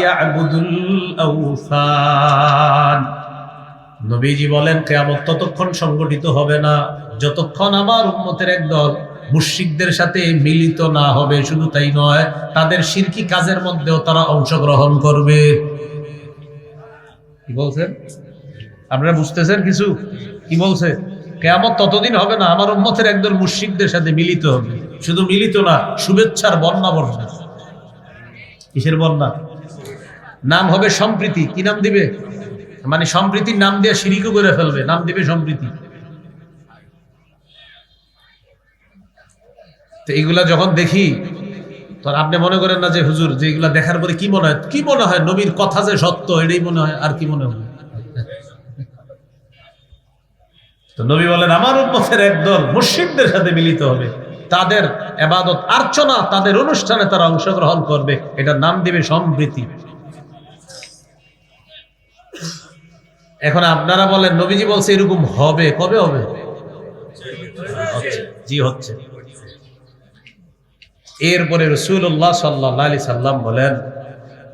يعبدوا الأوثان। নবীজি বলেন, কিয়ামত ততক্ষণ সংগঠিত হবে না যতক্ষণ আমার উম্মতের একদল মুশরিকদের সাথে মিলিত না হবে। শুধু তাই নয়, তাদের শিরকি কাজের মধ্যেও তারা অংশগ্রহণ করবে। কি বলছেন আপনারা? বুঝতেছেন কিছু? কি বলছে? কিয়ামত ততদিন হবে না আমার উম্মতের একদল মুশরিকদের সাথে মিলিত হবে। শুধু মিলিত না, শুভেচ্ছার বন্যা বর্ষা। কিসের বন্যা? নাম হবে সম্প্রীতি। কি নাম দিবে? মানে সম্প্রীতির নাম দিয়ে শিরিকও করে ফেলবে, নাম দিবে সম্প্রীতি। তো এইগুলা যখন দেখি তখন আপনি মনে করেন না যে হুজুর, যে এগুলা দেখার পরে কি মনে হয়? কি মনে হয়? নবীর কথা যে সত্য, এটাই মনে হয়। আর কি মনে হয়? তো নবী বলেন, আমার উম্মতের একদল মুশরিকদের সাথে মিলিত হবে, তাদের ইবাদত আর্চনা, তাদের অনুষ্ঠানে তারা অংশগ্রহণ করবে। এটার নাম দিবে সম্প্রীতি। এখন আপনারা বলেন, নবীজি বলছে এরকম হবে, কবে হবে? জি হচ্ছে। এরপরে রাসূলুল্লাহ সাল্লাল্লাহু আলাইহি সাল্লাম বলেন,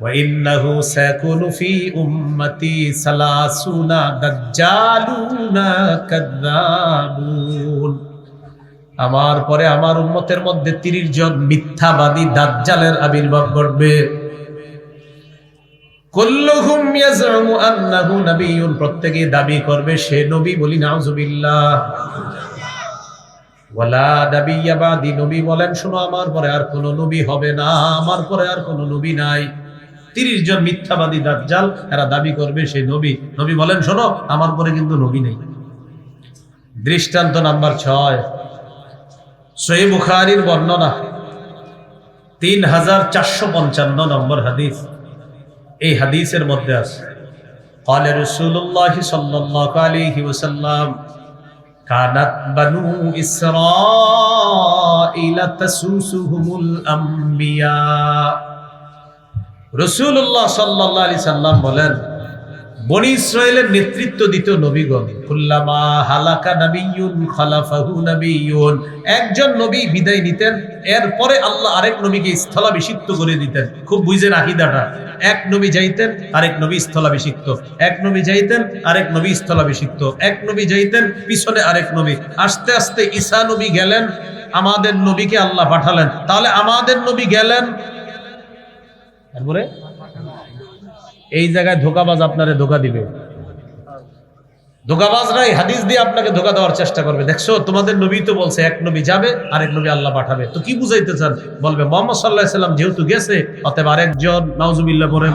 ওয়া ইন্নাহু সায়াকুনু ফি উম্মতি 30 দাজ্জালুনা কাযাবুন। আমার পরে আমার উম্মতের মধ্যে 30 জন মিথ্যাবাদী দাজ্জালের আবির্ভাব ঘটবে। কুল্লুহুম ইয়াজউমু আন্নাহু নাবিয়্যুন, প্রত্যেকই দাবি করবে সে নবী। বলি নাউযুবিল্লাহ। ওয়ালা নাবিয়্যা বাদি, নবী বলেন শোনো, আমার পরে আর কোনো নবী হবে না, আমার পরে আর কোনো নবী নাই। 30 জন মিথ্যাবাদী দাজ্জাল, এরা দাবি করবে সে নবী। নবী বলেন শোনো, আমার পরে কিন্তু নবী নেই। দৃষ্টান্ত নাম্বার 6, সহিহ বুখারীর বর্ণনা 3455 নম্বর হাদিস। এই হাদিসের মধ্যে আছে قال رسول الله صلى الله عليه وسلم كانت بنو إسرائيل تسوسهم الأنبياء। রাসূলুল্লাহ সাল্লাল্লাহু আলাইহি সাল্লাম বলেন, বনি ইসরাইলের নেতৃত্ব দিত নবীগণ। কুল্লামা হালাকা নাবিয়্যুন খালাফাহু নাবিয়্যুন, একজন নবী বিদায় নিতেন, এরপরে আল্লাহ আরেক নবীকে স্থলাভিষিক্ত করে দিতেন। খুব বুঝেন আকীদাটা। এক নবী যাইতেন, আরেক নবী স্থলাভিষিক্ত, এক নবী যাইতেন, আরেক নবী স্থলাভিষিক্ত, এক নবী যাইতেন, পিছনে আরেক নবী। আস্তে আস্তে ঈসা নবী গেলেন, আমাদের নবীকে আল্লাহ পাঠালেন। তাহলে আমাদের নবী গেলেন, তারপরে এই জায়গায় ধোকাবাজ আপনারে ধোকা দিবে। ধোকাবাজরাই হাদিস দিয়ে আপনাকে ধোকা দেওয়ার চেষ্টা করবে। দেখছো, তোমাদের নবী তো বলছে এক নবী যাবে, আরেক নবী আল্লাহ পাঠাবে। তো কি বুঝাইতে চান? বলবে মুহাম্মদ সাল্লাল্লাহু আলাইহি সাল্লাম যেহেতু গেছে, অতএব আরেকজন, নাউজুবিল্লাহ বলেন।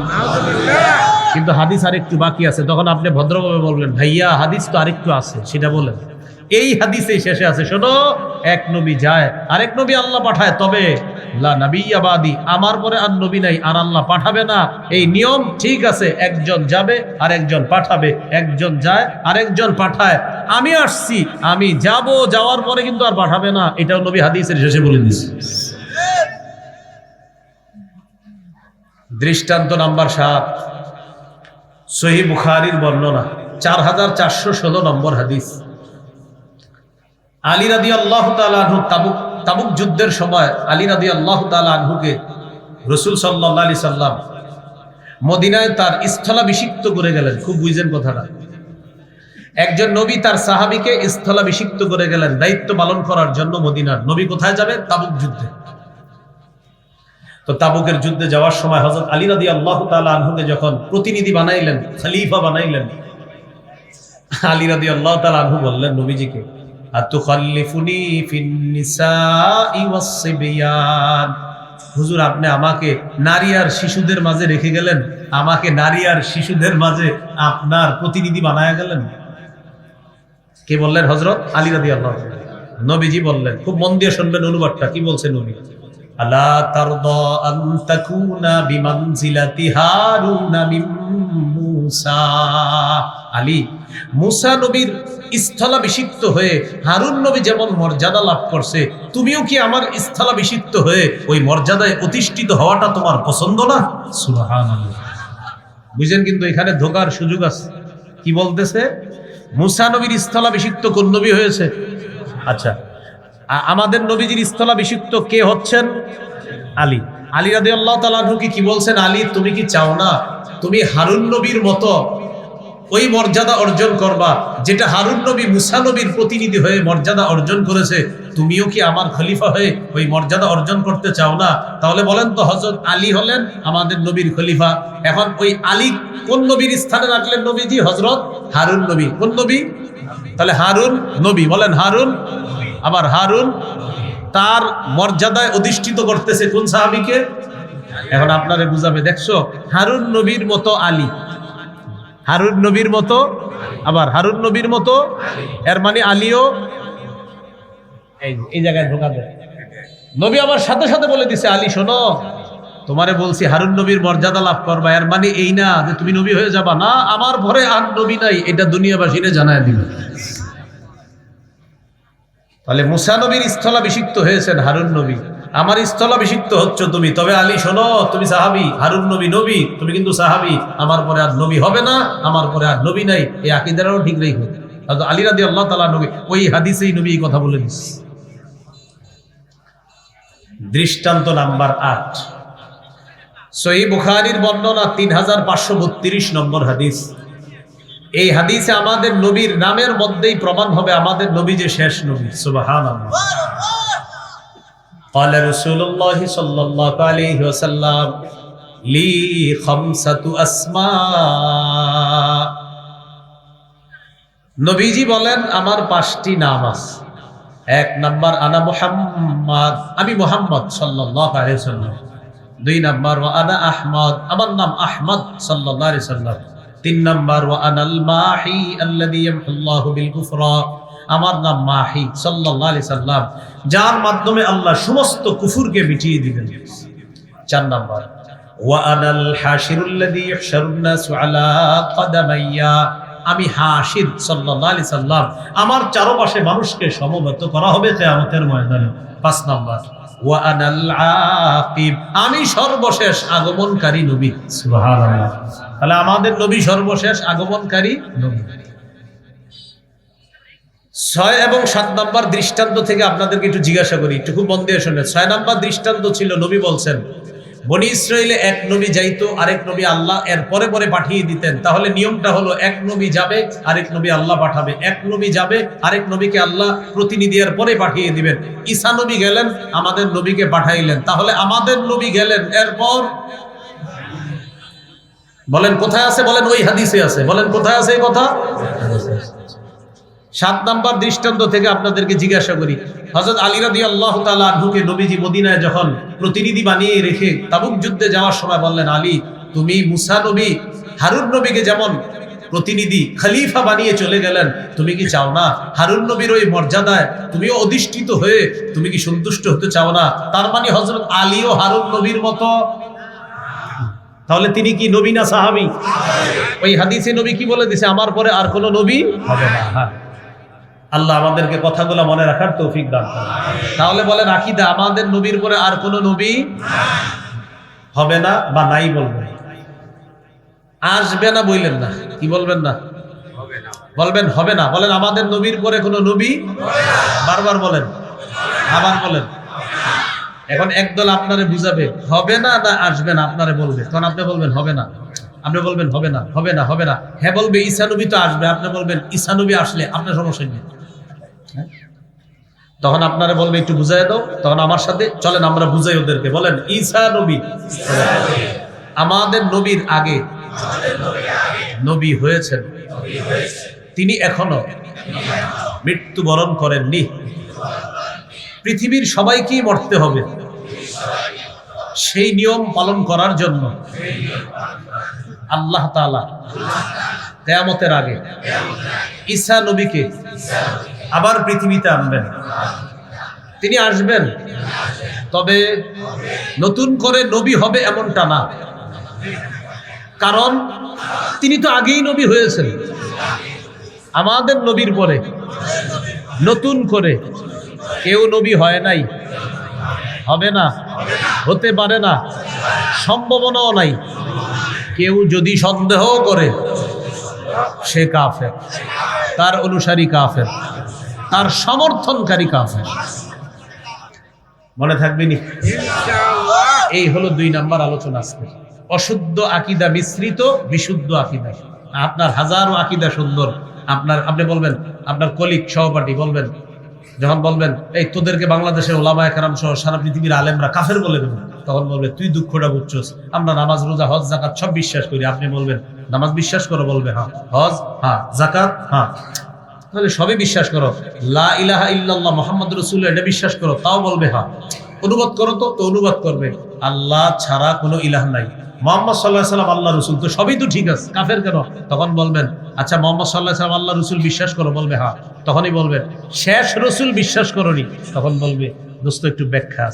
কিন্তু হাদিস আরেকটু বাকি আছে। তখন আপনি ভদ্রভাবে বলবেন, ভাইয়া হাদিস তো আরেকটু আছে, সেটা বলেন। এই হাদিসে শেষে আছে, শোনো, এক নবী যায়, আরেক নবী আল্লাহ পাঠায়, তবে লা নাবিয়্যা বাদি, আমার পরে আর নবী নাই, আর আল্লাহ পাঠাবে না। এই নিয়ম ঠিক আছে, একজন যাবে আর একজন পাঠাবে, একজন যায় আরেকজন পাঠায়। আমি আসছি, আমি যাব, যাওয়ার পরে কিন্তু আর পাঠাবে না। এটাও নবী হাদিসের শেষে বলে দিয়েছে। দৃষ্টান্ত নাম্বার 7, সহিহ বুখারীর বর্ণনা 4416 নম্বর হাদিস। আলী রাদিয়াল্লাহু তাআলা আনহু তাবুক তাবুক যুদ্ধের সময় আলী রাদিয়াল্লাহু তাআলা আনহুকে রাসূল সাল্লাল্লাহু আলাইহি সাল্লাম মদিনায় তার স্থলাভিষিক্ত করে গেলেন। খুব বুঝেন কথাটা, একজন নবী তার সাহাবীকে স্থলাভিষিক্ত করে গেলেন দায়িত্ব পালন করার জন্য মদিনার। নবী কোথায় যাবে? তাবুক যুদ্ধে। তো তাবুকের যুদ্ধে যাওয়ার সময় হযরত আলী রাদিয়াল্লাহু তাআলা আনহুকে যখন প্রতিনিধি বানাইলেন, খলিফা বানাইলেন, আলী রাদিয়াল্লাহু তাআলা আনহু বললেন নবীজিকে, আতুখাল্লিফুনি ফিন নিসাই ওয়াস সিবিয়ান, হুজুর আপনি আমাকে নারী আর শিশুদের মাঝে রেখে গেলেন, আমাকে নারী আর শিশুদের মাঝে আপনার প্রতিনিধি বানায়া গেলেন। কে বললেন? হযরত আলী রাদিয়াল্লাহু তাআলা। নবীজি বললেন, খুব মন দিয়ে শুনবেন অনুবাদটা কি বলছেন নবী, আলা তারদা আন তাকুনা বিমানজিলাতি হারুনা মিন মূসা। আলী, মূসা নবীর স্থলাভিষিক্ত হয়ে হারুন নবী যেমন মর্যাদা লাভ করছে, তুমিও কি আমার স্থলাভিষিক্ত হয়ে ওই মর্যাদায় অধিষ্ঠিত হওয়াটা তোমার পছন্দ না? সুবহানাল্লাহ। বুঝেন, কিন্তু এখানে ধোকার সুযোগ আছে। কি বলতেছে? মূসা নবীর স্থলাভিষিক্ত কোন নবী হয়েছে? আচ্ছা, আমাদের নবীজির স্থলাভিষিক্ত কে হচ্ছেন? আলী। আলী রাদিয়াল্লাহু তাআলা আনহু কি বলছেন, আলী তুমি কি চাও না তুমি হারুন নবীর মতো ওই মর্যাদা অর্জন করবা যেটা হারুন নবী মূসা নবীর প্রতিনিধি হয়ে মর্যাদা অর্জন করেছে? তুমিও কি আমার খলিফা হয়ে ওই মর্যাদা অর্জন করতে চাও না? তাহলে বলেন তো, হযরত আলী হলেন আমাদের নবীর খলিফা। এখন ওই আলী কোন নবীর স্থানে রাখলেন নবীজি? হযরত হারুন নবী। কোন নবী? তাহলে হারুন নবী, বলেন হারুন। আবার হারুন তার মর্যাদায় অধিষ্ঠিত করতেছে কোন সাহাবীকে? এখন আপনারে বুঝাবে, দেখছো হারুন নবীর মতো আলী, হারুন নবীর মতো, আবার হারুন নবীর মতো, এর মানে আলীও এই জায়গায় ঢোকা দেয়। নবী আমার সাথে সাথে বলে দিছে, আলী শোনো, তোমারে বলছি হারুন নবীর মর্যাদা লাভ করবা, এর মানে এই না যে তুমি নবী হয়ে যাবা, না, আমার পরে আর নবী নাই, এটা দুনিয়াবাসীরে জানায় দিল। তাহলে মূসা নবীর স্থলাভিষিক্ত হয়েছেন হারুন নবী, আমার স্থলাভিষিক্ত হচ্ছ তুমি। তবে আলী শোনো, তুমি সাহাবী, হারুন নবী নবী, তুমি কিন্তু সাহাবী, আমার পরে আর নবী হবে না, আমার পরে আর নবী নাই, এই আকীদাটাও ঠিক রেখো। আলী রাদিয়াল্লাহু তাআলা নবী ওই হাদিসেই নবী এই কথা বলে দিচ্ছে। দৃষ্টান্ত নাম্বার 8, সহিহ বুখারীর বর্ণনা 3532 নম্বর হাদিস। এই হাদিসে আমাদের নবীর নামের মধ্যেই প্রমাণ হবে আমাদের নবী যে শেষ নবী। সুবহানাল্লাহ। قال رسول الله صلى الله عليه وسلم لي خمسة أسماء। নবীজি বলেন আমার 5টি নাম আছে। 1 নাম্বার আনা মুহাম্মদ, আমি মুহাম্মদ সাল্লাল্লাহু আলাইহি ওয়াসাল্লাম। 2 নাম্বার ওয়া আনা আহমদ, আমার নাম আহমদ সাল্লাল্লাহু আলাইহি ওয়াসাল্লাম। 3 নাম্বার ওয়া আনাল মাহি আল্লাযী ইয়ামহুল্লাহু বিল কুফরা, আমার নাম মাহি সাল্লাল্লাহু আলাইহি সাল্লাম, যার মাধ্যমে আল্লাহ সমস্ত কুফরকে মিটিয়ে দিবেন। 4 নাম্বার ওয়া আনাল হাশিরুল্লাযী ইহশারুন নাসু আলা কদামাইয়া, আমি হাশির সাল্লাল্লাহু আলাইহি সাল্লাম, আমার চারপাশে মানুষকে সমবেত করা হবে কিয়ামতের ময়দানে। 5 নাম্বার ওয়া আনাল আকিব, আমি সর্বশেষ আগমনকারী নবী। সুবহানাল্লাহ। তাহলে আমাদের নবী সর্বশেষ আগমনকারী নবী। 6 এবং 7 নাম্বার দৃষ্টান্ত থেকে আপনাদেরকে একটু জিজ্ঞাসা করি, একটু খুব মন দিয়ে শুনেন। 6 নাম্বার দৃষ্টান্ত ছিল, নবী বলছেন বনি ইসরাইলে এক নবী যাইতো, আরেক নবী আল্লাহ এর পরে পরে পাঠিয়ে দিতেন। তাহলে নিয়মটা হলো এক নবী যাবে, আরেক নবী আল্লাহ পাঠাবে, এক নবী যাবে, আরেক নবীকে আল্লাহ প্রতিনিধি এর পরে পাঠিয়ে দিবেন। ঈসা নবী গেলেন, আমাদের নবীকে পাঠাইলেন। তাহলে আমাদের নবী গেলেন, এরপর বলেন কোথায় আছে? বলেন ওই হাদিসে আছে। বলেন কোথায় আছে এই কথা? 7 নাম্বার দৃষ্টান্ত থেকে আপনাদেরকে জিজ্ঞাসা করি, হযরত আলী রাদিয়াল্লাহু তাআলা আনহুকে নবীজি মদিনায় যখন প্রতিনিধি বানিয়ে রেখে তাবুক যুদ্ধে যাওয়ার সময় বললেন, আলী তুমি মূসা নবী হারুন নবীকে যেমন প্রতিনিধি খলিফা বানিয়ে চলে গেলেন, তুমি কি চাও না হারুন নবীর ওই মর্যাদায় তুমিও অধিষ্ঠিত হয়ে তুমি কি সন্তুষ্ট হতে চাও না? তার মানে হযরত আলীও হারুন নবীর মতো। তাহলে তিনি কি নবী না সাহাবী? ওই হাদিসে নবী কি বলে দিয়েছে? আমার পরে আর কোনো নবী হবে না। আল্লাহ আমাদেরকে কথাগুলো মনে রাখার তৌফিক দান করুন। তাহলে বলেন আকীদা, আমাদের নবীর পরে আর কোনো নবী হবে না, বা নাই বলবেন, আসবে না বললেন না, কি বলবেন না? বলবেন হবে না। বলেন আমাদের নবীর পরে কোনো নবী, বারবার বলেন, আবার বলেন। এখন একদল আপনারে বুঝাবে হবে না, না আসবে না, আপনারে বলবে, তখন আপনি বলবেন হবে না, আপনি বলবেন হবে না, হবে না, হবে না। হ্যাঁ বলবে ঈসা নবী তো আসবে, আপনি বলবেন ঈসা নবী আসলে আপনার সমস্যা নেই। তখন আপনারা বলবে একটু বুঝাই দাও, তখন আমার সাথে চলেন আমরা বুঝাই ওদেরকে। বলেন ঈসা নবী আমাদের নবীর আগে নবী হয়েছেন, তিনি এখনো মৃত্যুবরণ করেননি। পৃথিবীর সবাইকেই মরতে হবে, সেই নিয়ম পালন করার জন্য আল্লাহ তাআলা কিয়ামতের আগে ঈসা নবীকে আবার পৃথিবীতে আনবেন। তিনি আসবেন, তবে নতুন করে নবী হবে এমনটা না, কারণ তিনি তো আগেই নবী হয়েছেন। আমাদের নবীর পরে নতুন করে কেউ নবী হয় নাই, হবে না, হতে পারে না, সম্ভাবনাও নাই। কেউ যদি সন্দেহ করে সে কাফের, তার অনুসারী কাফের, তার সমর্থনকারী কাফের। মনে থাকবে নি? এই হলো 2 নাম্বার আলোচনা আজকে। অশুদ্ধ আকীদা মিশ্রিত বিশুদ্ধ আকীদা। আপনার হাজারো আকীদা সুন্দর, আপনি বলবেন, আপনার কলিগ সহপাঠী বলবেন, যখন বলবেন এই তোদেরকে বাংলাদেশের ওলামায়ে কেরাম সহ সারা পৃথিবীর আলেমরা কাফের বলে দেবেন, তখন বলবে তুই দুঃখটা বুঝছস, আমরা নামাজ রোজা হজ যাকাত সব বিশ্বাস করি। আপনি বলবেন নামাজ বিশ্বাস করো, বলবে হ্যাঁ, হজ হ্যাঁ, যাকাত হ্যাঁ, তাহলে সবই বিশ্বাস করো। লা ইলাহা ইল্লাল্লাহ মুহাম্মাদুর রাসূলুল্লাহ এটা বিশ্বাস করো, তাও বলবে হ্যাঁ। অনুবাদ করো তো অনুবাদ করবে আল্লাহ ছাড়া কোনো ইলাহ নাই, মুহাম্মদ সাল্লাল্লাহু আলাইহি ওয়াসাল্লাম আল্লাহ রাসূল, তো সবই তো ঠিক আছে, কাফের কেন? তখন বলবেন আচ্ছা মুহাম্মদ সাল্লাল্লাহু আলাইহি ওয়াসাল্লাম আল্লাহ রাসূল বিশ্বাস করো, বলবে হ্যাঁ। তখনই বলবেন শেষ রাসূল বিশ্বাস করোনি, তখন বলবে দোস্ত একটু ব্যাখ্যা।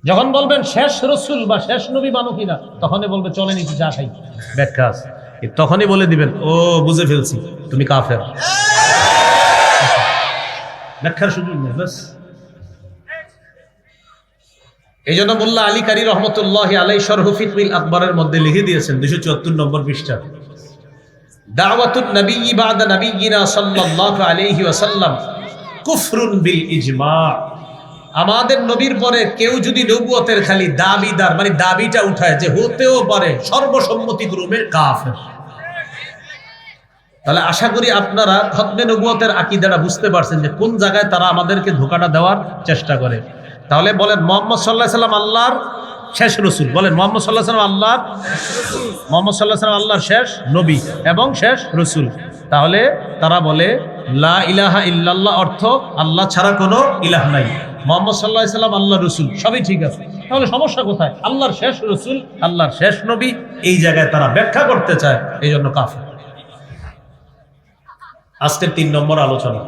যখন বলবেন শেষ রাসূল বা শেষ নবী মানো কিনা, তখনই বলবে চলেন একটু চা খাই, ব্যাখ্যা। তখনই বলে দিবেন ও বুঝে ফেলছি তুমি কাফের, ব্যাখ্যার সুযোগ নেই। বাস এই জন্য মোল্লা আলী কারি রহমতুল্লাহ আলাই শরহু ফিতউল আকবরের মধ্যে লিখে দিয়েছেন 274 নম্বর পৃষ্ঠা, দাওয়াতুন নবী বাদা নবিয়িনা সাল্লাল্লাহু আলাইহি ওয়াসাল্লাম কুফরুন বিল ইজমা। আমাদের নবীর পরে কেউ যদি নবুয়তের খালি দাবিদার, মানে দাবিটা উঠায় যে হতেও পারে, সর্বসম্মতিক্রমে কাফের। তাহলে আশা করি আপনারা খতমে নবুয়তের আকীদাটা বুঝতে পারছেন যে কোন জায়গায় তারা আমাদেরকে ধোঁকাটা দেওয়ার চেষ্টা করে। তাহলে বলেন মুহাম্মদ সাল্লাল্লাহু আলাইহি ওয়াসাল্লাম আল্লাহর শেষ রাসূল, বলেন মুহাম্মদ সাল্লাল্লাহু আলাইহি ওয়াসাল্লাম মুহাম্মদ সাল্লাল্লাহু আলাইহি ওয়াসাল্লাম আল্লাহর শেষ নবী এবং শেষ রাসূল। তাহলে তারা বলে লা ইলাহা ইল্লাল্লাহ অর্থ আল্লাহ ছাড়া কোনো ইলাহ নাই, মুহাম্মদ সাল্লাল্লাহু আলাইহি ওয়াসাল্লাম আল্লাহর রাসূল, সবই ঠিক আছে। তাহলে সমস্যা কোথায়? আল্লাহর শেষ রাসূল, আল্লাহর শেষ নবী, এই জায়গায় তারা ব্যাখ্যা করতে চায়, এই জন্য কাফের। আজকের 3 নম্বর আলোচনা,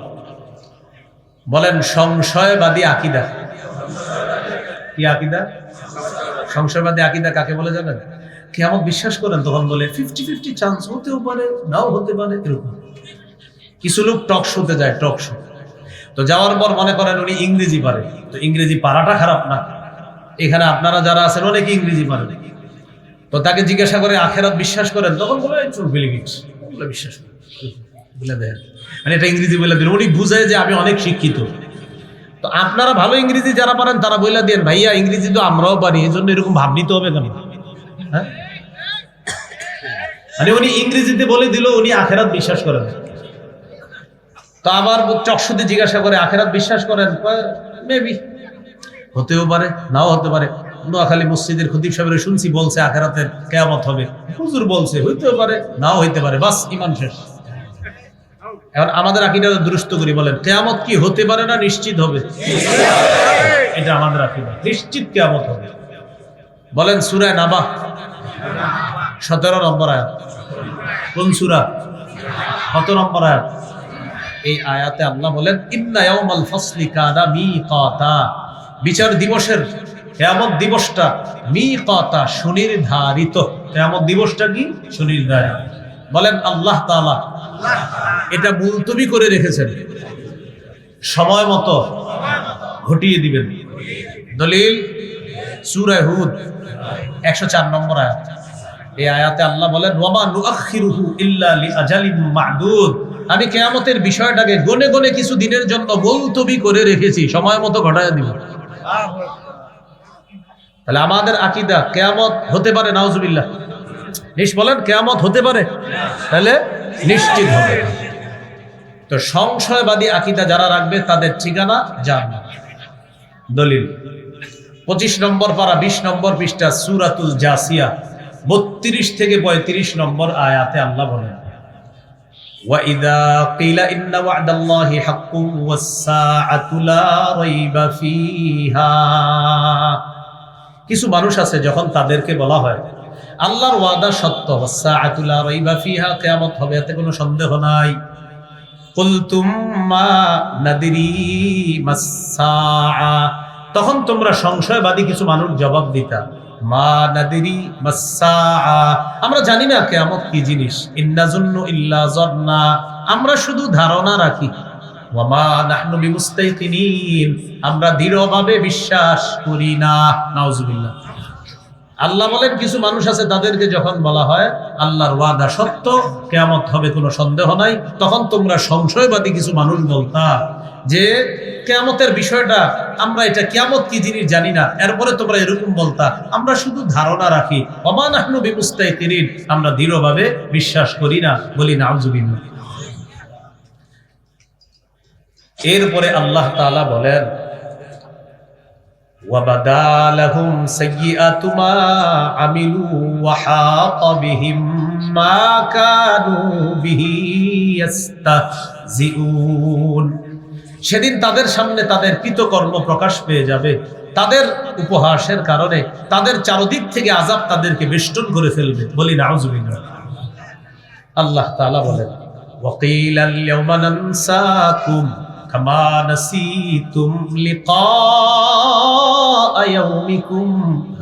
বলেন সংশয়বাদী আকীদা। কি আকীদা? সংশয়বাদী আকীদা কাকে বলে জানেন? কিয়ামত বিশ্বাস করেন, তখন বলে 50-50 চান্স, হতেও পারে নাও হতে পারে, এরকম। কিছু লোক টক শোতে যায়, টক শো, তো যাওয়ার পর মনে করেন উনি ইংরেজি পারে, তো ইংরেজি পারাটা খারাপ না, এখানে আপনারা যারা আছেন অনেকে ইংরেজি পারেন, তো তাকে জিজ্ঞাসা করে আখেরাত বিশ্বাস করেন, তখন বলে বিশ্বাস করেন, বলে দেন, মানে এটা ইংরেজি বলে দিন, উনি বুঝে যে আমি অনেক শিক্ষিত। তো আপনারা ভালো ইংরেজি যারা পারেন তারা বলে দেন ভাইয়া ইংরেজি তো আমরাও পারি, এই জন্য এরকম ভাব নিতে হবে কেন? হ্যাঁ, মানে উনি ইংরেজিতে বলে দিল উনি আখেরাত বিশ্বাস করেন। তো আবার চকশুতে জিজ্ঞাসা করে আখেরাত বিশ্বাস করেন, মেবি, হতেও পারে নাও হতে পারে। নোয়াখালী মসজিদের খতিব সাহেবের শুনছি বলছে আখেরাতের কিয়ামত হবে, হুজুর বলছে হইতেও পারে নাও হইতে পারে, বাস ঈমান শেষ। এখন আমাদের আকীদা দুরুস্ত করি, বলেন কিয়ামত কি হতে পারে না নিশ্চিত হবে? এটা আমাদের আকীদা, নিশ্চিত কিয়ামত হবে। বলেন সূরা নাবা 17 নম্বর আয়াত, কোন সূরা? 17 নম্বর আয়াত। এই আয়াতে আল্লাহ বলেন ইন্না ইয়াউমাল ফাসলি কানা মিকাতা, বিচার দিবসের, কিয়ামত দিবসটা মিকাতা, সুনির্ধারিত। কিয়ামত দিবসটা কি? সুনির্ধারিত। বলেন আল্লাহ তাআলা এটা মুলতবি করে রেখেছেন, সময় মতো ঘটিয়ে দিবেন। দলিল সূরা হুদ 104 নম্বর আয়াত। এই আয়াতে আল্লাহ বলেন ওয়ামা নুআখিরুহু ইল্লা লিআজালিম মা'দুদ, আমি কিয়ামতের বিষয়টাকে গনে গনে কিছু দিনের জন্য মুলতবি করে রেখেছি, সময় মতো ঘটায় দিব। তাহলে আমাদের আকীদা কিয়ামত হতে পারে, নাউজুবিল্লাহ বলেন, কিয়ামত হতে পারে, তাহলে নিশ্চিত হবে। তো সংশয়বাদী আকীদা যারা রাখবে তাদের ঠিকানা জাহান্নাম। দলিল 25 নম্বর পারা 20 নম্বর পৃষ্ঠা সূরাতুল জাসিয়া 32 থেকে 35 নম্বর আয়াতে আল্লাহ বলেন, ওয়া ইযা কিলা ইন্না ওয়া'দাল্লাহি হাক্কুন ওয়াস-সাআতু লা রাইবা ফিহা। কিছু মানুষ আছে যখন তাদেরকে বলা হয় আল্লাহর ওয়াদা সত্য, ওয়াস-সাআতু লা রাইবা ফিহা, কিয়ামত হবে এতে কোনো সন্দেহ নাই, কুলতুম মা নাদরি মাস-সাআ, তখন তোমরা সংশয়বাদী কিছু মানুষ জবাব দিতা, মা নাদরি মাস-সাআ, আমরা জানি না কিয়ামত কি জিনিস, ইন্নাজুন্নু ইল্লা যান্না, আমরা শুধু ধারণা রাখি, ওয়া মা নাহনু বিমুস্তাইকিনিন, আমরা দৃঢ়ভাবে বিশ্বাস করি না। নাউজুবিল্লাহ। আল্লাহ বলেন কিছু মানুষ আছে তাদেরকে যখন বলা হয় আল্লাহর ওয়াদা সত্য, কিয়ামত হবে কোনো সন্দেহ নাই, তখন তোমরা সংশয়বাদী কিছু মানুষ বলতা যে কিয়ামতের বিষয়টা আমরা এটা কিয়ামত কি জিনিস জানি না, এরপরে তোমরা এরকম বলতা আমরা শুধু ধারণা রাখি, ওয়া মা নাহনু বিমুস্তাইকিনিন, আমরা দৃঢ়ভাবে বিশ্বাস করি না। বলি নাউজুবিল্লাহ। এরপরে আল্লাহ তাআলা বলেন, وَبَدَا لَهُمْ سَيِّئَاتُ مَا عَمِلُوا وَحَاقَ بِهِمْ مَا كَانُوا بِهِ يَسْتَهْزِئُونَ। সেদিন তাদের সামনে তাদের কৃতকর্ম প্রকাশ পেয়ে যাবে, তাদের উপহাসের কারণে তাদের চারদিক থেকে আযাব তাদেরকে বেষ্টন করে ফেলবে। বলি নাউজুবিল্লাহ। আল্লাহ তাআলা বলেন, وَقِيلَ الْيَوْمَ نَنسَاكُمْ কামা নাসিতুম লিকা ইয়াউমিকুম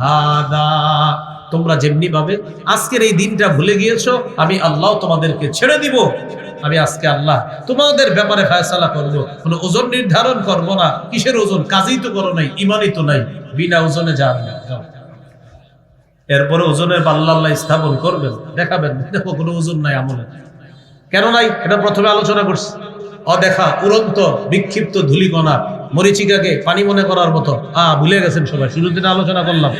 হাদা, তোমরা যেমনি ভাবে আজকের এই দিনটা ভুলে গিয়েছো, আমি আল্লাহ তোমাদেরকে ছেড়ে দিব। আমি আজকে আল্লাহ তোমাদের ব্যাপারে ফয়সালা করব, কোনো ওজন নির্ধারণ করব না। কিসের ওজন? কাজই তো করো নাই, ইমানই তো নাই, বিনা ওজনে যান। এরপরে ওজনের পাল্লা আল্লাহ স্থাপন করবেন, দেখাবেন দেখো কোনো ওজন নাই আমলে। কেন নাই? এটা প্রথমে আলোচনা করছি। অদেখা উড়ন্ত বিক্ষিপ্ত ধূলিকণা মরিচিকাকে পানি মনে করার মতো ভুলে গেছেন সবাই, শুরুর দিনে আলোচনা করলাম।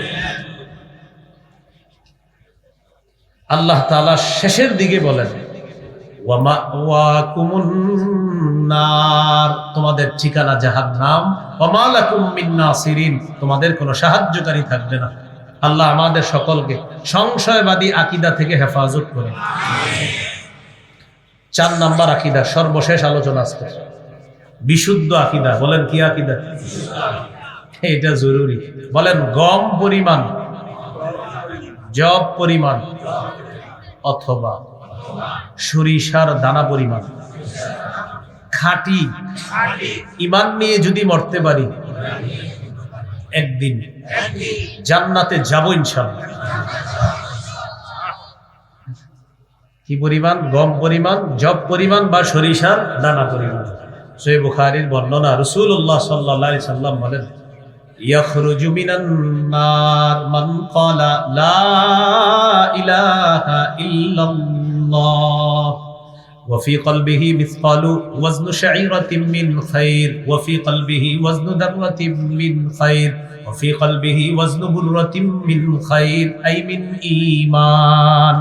আল্লাহ তাআলা শেষের দিকে বলেন, ওয়া মাওয়াকুমুন নার, তোমাদের ঠিকানা জাহান্নাম, ওয়া মা লাকুম মিন নাসিরিন, তোমাদের কোনো সাহায্যকারী থাকবে না। আল্লাহ আমাদের সকলকে সংশয়বাদী আকীদা থেকে হেফাজত করে। 4 নাম্বার আকীদা, সর্বশেষ আলোচনা আজকে, বিশুদ্ধ আকীদা। বলেন কি আকীদা? এটা জরুরি। বলেন গম পরিমাণ, জব পরিমাণ, অথবা সরিষার দানা পরিমাণ খাঁটি ঈমান নিয়ে যদি মরতে পারি, একদিন জান্নাতে যাব ইনশাআল্লাহ। কি পরিমাণ? গম পরিমাণ, জব পরিমাণ বা সরিষার দানা পরিমাণ। সহিহ বুখারীর বর্ণনা, রাসূলুল্লাহ সাল্লাল্লাহু আলাইহি সাল্লাম বলেন, ইয়াখরুজু মিনান নার মান ক্বালা লা ইলাহা ইল্লাল্লাহ ওয়া ফি কলবিহি মিসকালু ওয়াজনু শাঈরাতিন মিন খায়র ওয়া ফি কলবিহি ওয়াজনু দাররাতিন মিন খায়র ওয়া ফি কলবিহি ওয়াজনু বুররাতিন মিন খায়র, আই মিন ঈমান।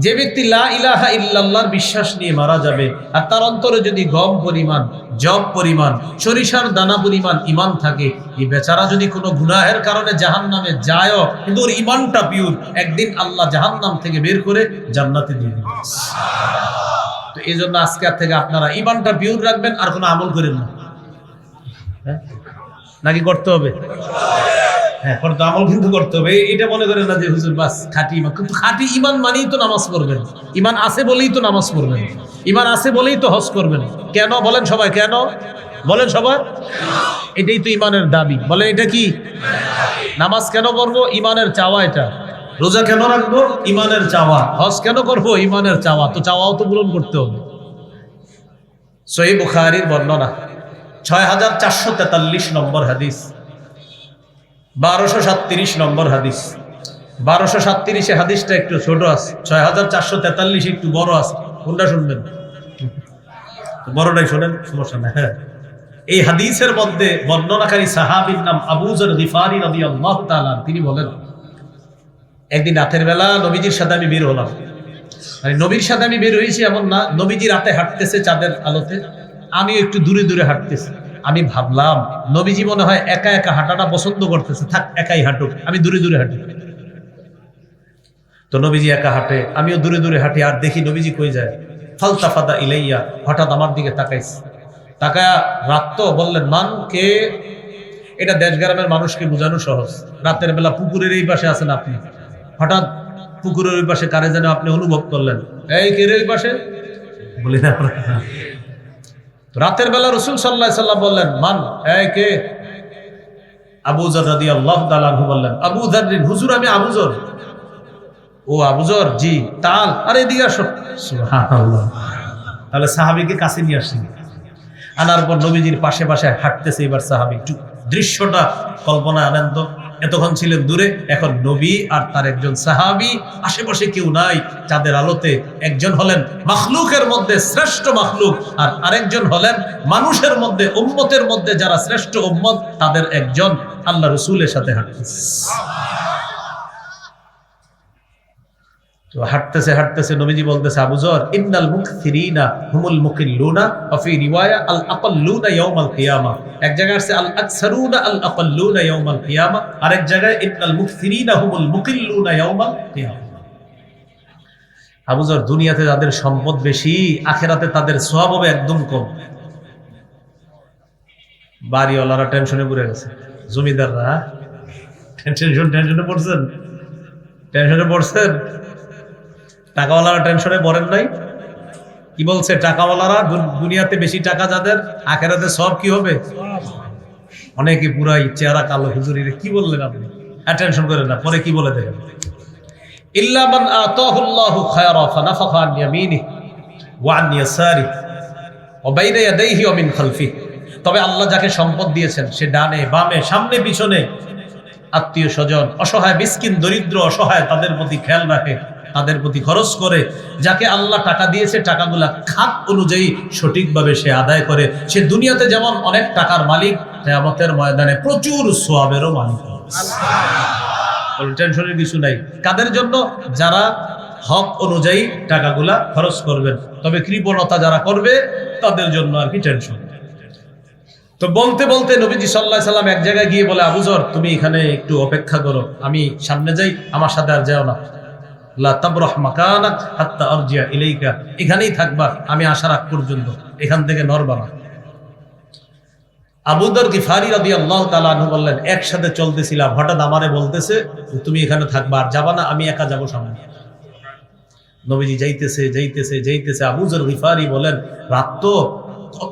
যে ব্যক্তি লা ইলাহা ইল্লাল্লাহর বিশ্বাস নিয়ে মারা যাবে আর তার অন্তরে যদি গম পরিমাণ, জব পরিমাণ, সরিষার দানা পরিমাণ ঈমান থাকে, এই বেচারা যদি কোনো গুনাহের কারণে জাহান্নামে যায়ও কিন্তু ওর ঈমানটা পিওর, একদিন আল্লাহ জাহান্নাম থেকে বের করে জান্নাতে দিয়ে দিবেন। তো এই জন্য আজকে থেকে আপনারা ঈমানটা পিওর রাখবেন, আর কোনো আমল করেন না। নাকি করতে হবে? হ্যাঁ, করতে আমল কিন্তু করতে হবে। এটা মনে করেন না যে হুজুর বাস খাঁটি ঈমান, কিন্তু খাঁটি ঈমান মানেই তো নামাজ পড়বেন, ঈমান আছে বলেই তো নামাজ পড়বেন, ঈমান আছে বলেই তো হজ করবেন। কেন বলেন সবাই? কেন বলেন সবাই? এটাই তো ঈমানের দাবি। বলেন এটা কি? নামাজ কেন পড়বো? ঈমানের চাওয়া এটা। রোজা কেন রাখবো? ঈমানের চাওয়া। হজ কেন করবো? ঈমানের চাওয়া। তো চাওয়াও তো পূরণ করতে হবে। সহিহ বুখারীর বর্ণনা 6443 নম্বর হাদিস, 1237 নম্বর হাদিস। 1237 হাদিসটা একটু ছোট আছে, 6443 একটু বড় আছে। কোনটা শুনবেন? বড়টাই শোনেন, সমস্যা নাই। হ্যাঁ, এই হাদিসের মধ্যে বর্ণনাকারী সাহাবীর নাম আবু যর গিফারি রাদিয়াল্লাহু তাআলা। তিনি বলেন, একদিন রাতের বেলা নবীজির সাথে আমি বের হলাম। মানে নবীর সাথে আমি বের হয়েছি এমন না, নবীজি রাতে হাঁটতেছে চাঁদের আলোতে, আমি একটু দূরে দূরে হাঁটতেছি। আমি ভাবলাম নবীজি মনে হয় একা একা হাঁটাটা পছন্দ করতেছে, থাক একাই হাঁটুক, আমি দূরে দূরে হাঁটি। তো নবীজি একা হাঁটে, আমিও দূরে দূরে হাঁটি, আর দেখি নবীজি কই যায়। ফালতাফাতা ইলাইয়া, হঠাৎ আমার দিকে তাকাইছে। তাকায়া রাখতো, বললেন, মান কে? এটা দেশ গ্রামের মানুষকে বোঝানো সহজ। রাতের বেলা পুকুরের এই পাশে আছেন আপনি, হঠাৎ পুকুরের ওই পাশে কারে যেন আপনি অনুভব করলেন, এই কে রে ওই পাশে? বলি না। রাতের বেলা রাসূল সাল্লাল্লাহু আলাইহি সাল্লাম বললেন, মান, এই কে? আবু যর রাদিয়াল্লাহু তাআলা আনহু বললেন, আবু যর, হুজুর আমি আবু যর। ও আবু যর, জি। তাল, আরে এদিকে আসো। সুবহানাল্লাহ। তাহলে সাহাবীকে কাছে নিয়ে আসেন, আনার পর নবীজির পাশে পাশে হাঁটতেছে। এবার সাহাবী, একটু দৃশ্যটা কল্পনা আনেন তো। এতক্ষণ ছিলেন দূরে, এখন নবী আর তার একজন সাহাবী, আশেপাশে কেউ নাই, চাঁদের আলোতে। একজন হলেন মাখলুকের মধ্যে শ্রেষ্ঠ মাখলুক, আর আরেকজন হলেন মানুষের মধ্যে, উম্মতের মধ্যে যারা শ্রেষ্ঠ উম্মত, তাদের একজন আল্লাহ রাসূলের সাথে হাঁটতেছে। তো হাঁটতেছে হাঁটতেছে নবীজি বলতেছে, আবু যর, ইন্নাল মুকথিরিনা হুমুল মুকিল্লুনা ওয়া ফি রিওয়ায়া আল আকাল্লুনা ইয়াউমাল কিয়ামা। এক জায়গায় আছে আল আকসারুনা আল আকাল্লুনা ইয়াউমাল কিয়ামা, আরেক জায়গায় ইন্নাল মুকথিরিনা হুমুল মুকিল্লুনা ইয়াউমাল কিয়ামা। আবু যর, দুনিয়াতে যাদের সম্পদ বেশি, আখিরাতে তাদের সওয়াব হবে একদম কম। বাড়িওয়ালারা টেনশনে পড়ে গেছে, জমিদাররা টেনশনে পড়ছেন, টেনশনে পড়ছেন। টাকাওয়ালারা টেনশনে পড়েন নাই। কি বলছে? টাকাওয়ালারা দুনিয়াতে বেশি টাকা যাদের, আখিরাতে সব কি হবে? অনেকে পুরাই চেহারা কালো, হুজুরি কি বললেন আপনি? টেনশন করেন না, পরে কি বলে দেখেন। ইল্লা মান আতাহুল্লাহু খায়রা ফানাফাখা আন ইয়ামিনিহি ওয়া আন ইয়াসারিহি ওয়া বাইনা ইয়াদাইহি ওয়া মিন খালফিহি। তবে আল্লাহ যাকে সম্পদ দিয়েছেন, সে ডানে বামে সামনে পিছনে আত্মীয় স্বজন, অসহায় মিসকিন দরিদ্র অসহায়, তাদের প্রতি খেয়াল রাখে, তাদের প্রতি খরচ করে। যাকে আল্লাহ টাকা দিয়েছে, টাকাগুলা খাত অনুযায়ী সঠিকভাবে সে আদায় করে, সে দুনিয়াতে যেমন অনেক টাকার মালিক, কিয়ামতের ময়দানে প্রচুর সওয়াবেরও মালিক। টেনশনের কিছু নাই। কাদের জন্য? যারা হক অনুযায়ী টাকাগুলা খরচ করবেন। তবে কৃপণতা যারা করবে, তাদের জন্য আর কি টেনশন। তো বলতে বলতে নবীজি সাল্লাল্লাহু আলাইহি সাল্লাম এক জায়গায় গিয়ে বলে, আবু যর, তুমি এখানে একটু অপেক্ষা করো, আমি সামনে যাই, আমার সাথে আর যাও না। লা তাবরাহ মাকানাক হাত্তা আরজিয়া ইলাইকা, এখানেই থাকবা আমি আসার আগ পর্যন্ত, এখান থেকে নড়বা না। আবু যর গিফারি রাদিয়াল্লাহু তাআলা আনহু বললেন, একসাথে চলতেছিলাম, হঠাৎ আমারে বলতেছে তুমি এখানে থাকবা, আর যাবা না, আমি একা যাবো সামনে। নবীজি যাইতেছে যাইতেছে যাইতেছে। আবু যর গিফারি বলেন, রাত তো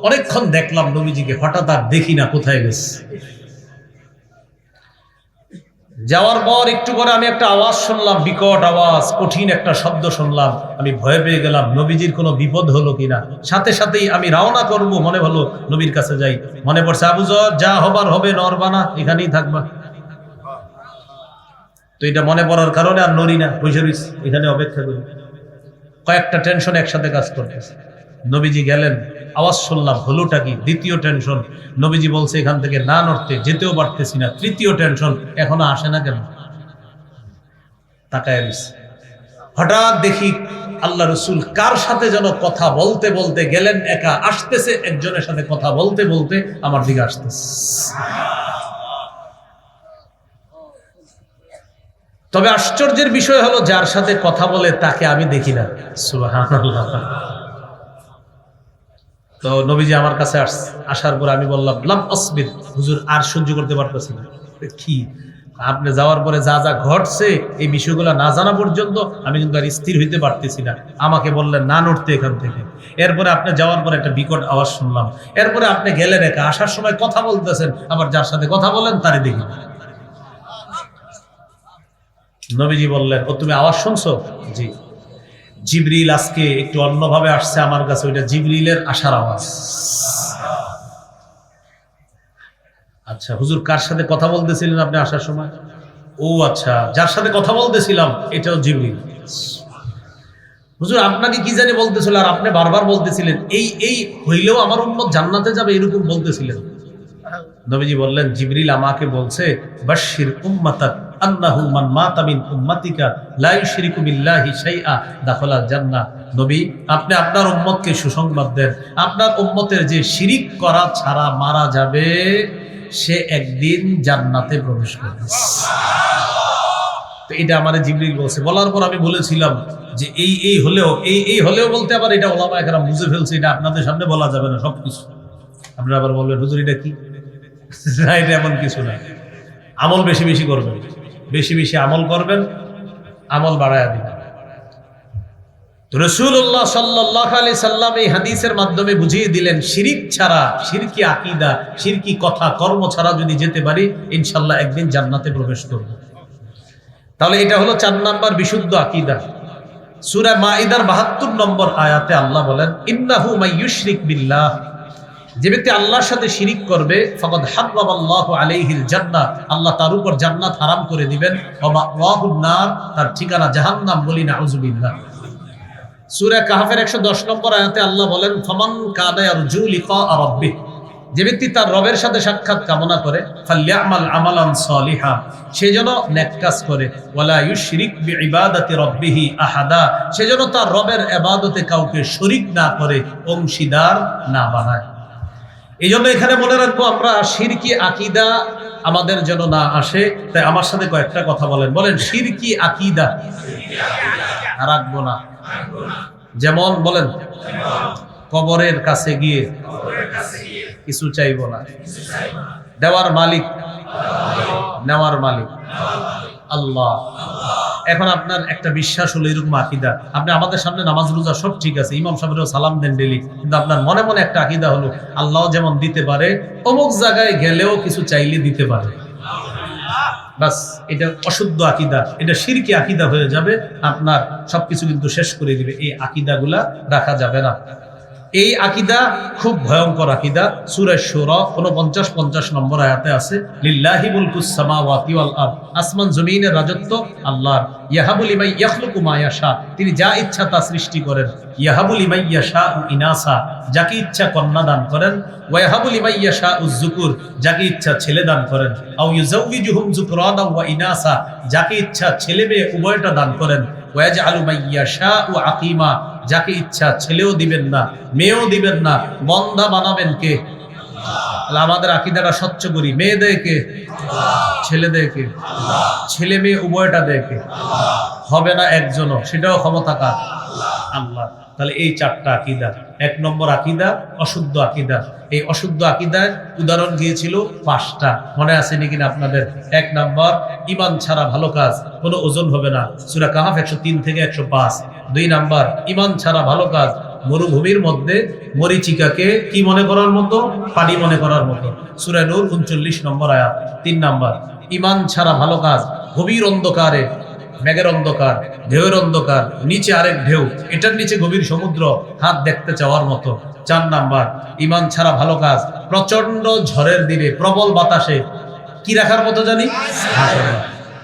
অনেকক্ষণ দেখলাম নবীজিকে, হঠাৎ আর দেখি না, কোথায় গেছে। যাওয়ার পর একটু পরে আমি একটা আওয়াজ শুনলাম, বিকট আওয়াজ, কঠিন একটা শব্দ শুনলাম। আমি ভয় পেয়ে গেলাম, নবীজির কোনো বিপদ হলো কিনা। সাথে সাথেই আমি রওনা করব, মনে হলো নবীর কাছে যাই। মনে পড়ছে, আবু যর, যা হবার হবে, নড়বা না, এখানেই থাকবা। তো এটা মনে পড়ার কারণে আর নড়ি না, বসে রইছি এখানে, অপেক্ষা করি। কয়েকটা টেনশন একসাথে কাজ করতেছে। নবীজি গেলেন, আওয়াজ শুনলাম, হলোটা কি? দ্বিতীয় টেনশন, নবীজি বলছে এখান থেকে না নড়তে, যেতেও পারতেছি না। তৃতীয় টেনশন, এখনো আসে না কেন? তাকায় রইছে। হঠাৎ দেখি আল্লাহ রাসূল কার সাথে যেন কথা বলতে বলতে গেলেন, একা আসতেছে, একজনের সাথে কথা বলতে বলতে আমার দিকে আসতেছে। তবে আশ্চর্যের বিষয় হলো, যার সাথে কথা বলে তাকে আমি দেখি না। সুবহানাল্লাহ। তো নবীজি আমার কাছে আসার পর আমি বললাম, লাম আসবির, হুজুর আর সহ্য করতে পারতেছি না। কি? আপনি যাওয়ার পরে যা যা ঘটছে, এই বিষয়গুলো না জানা পর্যন্ত আমি কিন্তু আর স্থির হইতে পারতেছি না। আমাকে বললেন না নড়তে এখান থেকে। এরপরে আপনি যাওয়ার পরে একটা বিকট আওয়াজ শুনলাম। এরপরে আপনি গেলেন একা, আসার সময় কথা বলতেছেন, আবার যার সাথে কথা বলেন তারে দেখি। নবীজি বললেন, ও তুমি আওয়াজ শুনছো? জি। জিবরিল আজকে একটু অন্যভাবে আসছে আমার কাছে, ওইটা জিবরিলের আসার আওয়াজ। আচ্ছা হুজুর, কার সাথে কথা বলতেছিলেন আপনি আসার সময়? ও আচ্ছা, যার সাথে কথা বলতেছিলাম এটাও জিবরিল। হুজুর আপনাকে কি জানি বলতেছিল, আর আপনি বারবার বলতেছিলেন এই হইলেও আমার উম্মত জান্নাতে যাবে, এরকম বলতেছিলেন। নবীজি বললেন, জিবরিল আমাকে বলছে, বাশশির উম্মাতাক আন্নাহু মান মাতা মিন উম্মাতিকা লা ইউশরিকু বিল্লাহি শাইআ দাখালাল জান্নাহ। নবী, আপনি আপনার উম্মতকে সুসংবাদ দেন, আপনার উম্মতের যে শিরিক করা ছাড়া মারা যাবে সে একদিন জান্নাতে প্রবেশ করবে। তো এটা আমারে জিবরিল বলছে। বলার পর আমি বলেছিলাম যে এই হলেও বলতে আবার এটা ওলামায়ে কেরাম বুঝে ফেলছে, এটা আপনাদের সামনে বলা যাবে না সবকিছু। আপনারা আবার বলবেন, হুজুর এটা কি? না, এটা এমন কিছু না। আমল বেশি বেশি করবেন, বেশি বেশি আমল করবেন, আমল বাড়ায়া দিবেন। তো রাসূলুল্লাহ সাল্লাল্লাহু আলাইহি সাল্লাম এই হাদিসের মাধ্যমে বুঝিয়ে দিলেন, শিরিক ছাড়া, শিরকি আকীদা, শিরকি কথা কর্ম ছাড়া যদি যেতে পারি, ইনশাআল্লাহ একদিন জান্নাতে প্রবেশ করব। তাহলে এটা হলো 4 নাম্বার বিশুদ্ধ আকীদা। সূরা মাইদার 72 নম্বর আয়াতে আল্লাহ বলেন, ইন্নাহু মাইয়ুশরিক বিল্লাহ, যে ব্যক্তি আল্লাহর সাথে শিরিক করবে, ফাকাদ হারামাল্লাহু আলাইহিল জান্নাহ, আল্লাহ তার উপর জান্নাত হারাম করে দিবেন, ওয়া মাওয়াহুন নার, তার ঠিকানা জাহান্নাম। বলি নাউযুবিল্লাহ। সূরা কাহফের 110 নম্বর আয়াতে আল্লাহ বলেন, ফামান কানা ইয়ারজু লিকা রাব্বিহ, যে ব্যক্তি তার রবের সাথে সাক্ষাৎ কামনা করে, ফালইয়ামাল আমালান সলিহা, সে যেন নেক কাজ করে, ওয়ালা ইউশরিক বিইবাদাতি রাব্বিহি আহাদা, সে যেন তার রবের ইবাদতে কাউকে শরীক না করে, অংশীদার না বানায়। এই জন্য এখানে মনে রাখবো, আমরা শিরকি আকীদা আমাদের যেন না আসে। তাই আমার সাথে কয়েকটা কথা বলেন শিরকি আকীদা রাখবো না। যেমন বলেন, কবরের কাছে গিয়ে কিছু চাইবো না, দেওয়ার মালিক নেওয়ার মালিক আল্লাহ। এখন আপনার একটা বিশ্বাস হলো এরকম আকীদা, আপনি আমাদের সামনে নামাজ রোজা সব ঠিক আছে, ইমাম সাহেবেরও সালাম দেন ডেলি, কিন্তু আপনার মনে মনে একটা আকীদা হলো, আল্লাহ যেমন দিতে পারে, অমুক জায়গায় গেলেও কিছু চাইলে দিতে পারে। বাস, এটা অশুদ্ধ আকীদা, এটা শিরকি আকীদা হয়ে যাবে, আপনার সবকিছু কিন্তু শেষ করে দিবে। এই আকীদাগুলা রাখা যাবে না। এই আকীদা খুব ভয়ঙ্কর আকীদা। সূরা শুরা 49-50 নম্বর আয়াতে আছে, লিল্লাহি মুলকুস সামাওয়াতি ওয়াল আরদ, আসমান জমিনের রাজত্ব আল্লাহর। ইয়াহাবু লিমান ইয়াখলুকু মা ইয়াশা, তিনি যা ইচ্ছা তা সৃষ্টি করেন। ইয়াহাবু লিমান ইয়াশাউ ইনাসা, যাকে ইচ্ছা কন্যা দান করেন। ওয়া ইয়াহাবু লিমান ইয়াশাউ যুকুর, যাকে ইচ্ছা ছেলে দান করেন। আও ইউযাউযুহুম যুকরানা ওয়া ইনাসা, যাকে ইচ্ছা ছেলে মেয়ে উভয়টা দান করেন। ওয়া ইয়াজআলু মান ইয়াশাউ আকিমা, যাকে ইচ্ছা ছেলেও দিবেন না মেয়েও দিবেন না, বন্ধা বানাবেন কে? আমাদের আকীদাটা স্বচ্ছ করি, মেয়ে দেয় কে? ছেলে দেয় কে? ছেলে মেয়ে উভয়টা দেয় কে? হবে না একজনও, সেটাও ক্ষমতা কার? আল্লাহ। তাহলে এই 4টা আকীদা। 1 নম্বর আকীদা অশুদ্ধ আকীদা। এই অশুদ্ধ আকীদার উদাহরণ দিয়েছিল 5টা, মনে আছে নাকি না আপনাদের? 1 নম্বর, ঈমান ছাড়া ভালো কাজ কোনো ওজন হবে না, সূরা কাহফ 103 থেকে 105। 2 নম্বর, ঈমান ছাড়া ভালো কাজ মরুভূমির মধ্যে মরীচিকাকে কি মনে করার মতো? পানি মনে করার মতো, সূরা নূর 39 নম্বর আয়াত। 3 নম্বর, ঈমান ছাড়া ভালো কাজ গভীর অন্ধকারে, মেঘের অন্ধকার, ঢেউয়ের অন্ধকার, নিচে আরেক ঢেউ, এটার নিচে গভীর সমুদ্র, হাত দেখতে চাওয়ার মতো। 4 নাম্বার, ঈমান ছাড়া ভালো কাজ প্রচন্ড ঝড়ের দিনে প্রবল বাতাসে কি রাখার মতো জানি?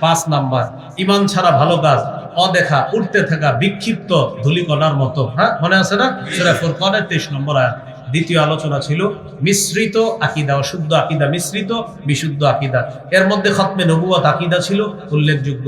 5 নাম্বার, ঈমান ছাড়া ভালো কাজ অদেখা উঠতে থাকা বিক্ষিপ্ত ধূলিকণার মতো। হ্যাঁ, মনে আছে না? সূরা ফুরকানের 23 নম্বর আয়াত। দ্বিতীয় আলোচনা ছিল মিশ্রিত আকীদা, অশুদ্ধ আকীদা মিশ্রিত বিশুদ্ধ আকীদা। এর মধ্যে খতমে নবুয়ত আকীদা ছিল উল্লেখযোগ্য।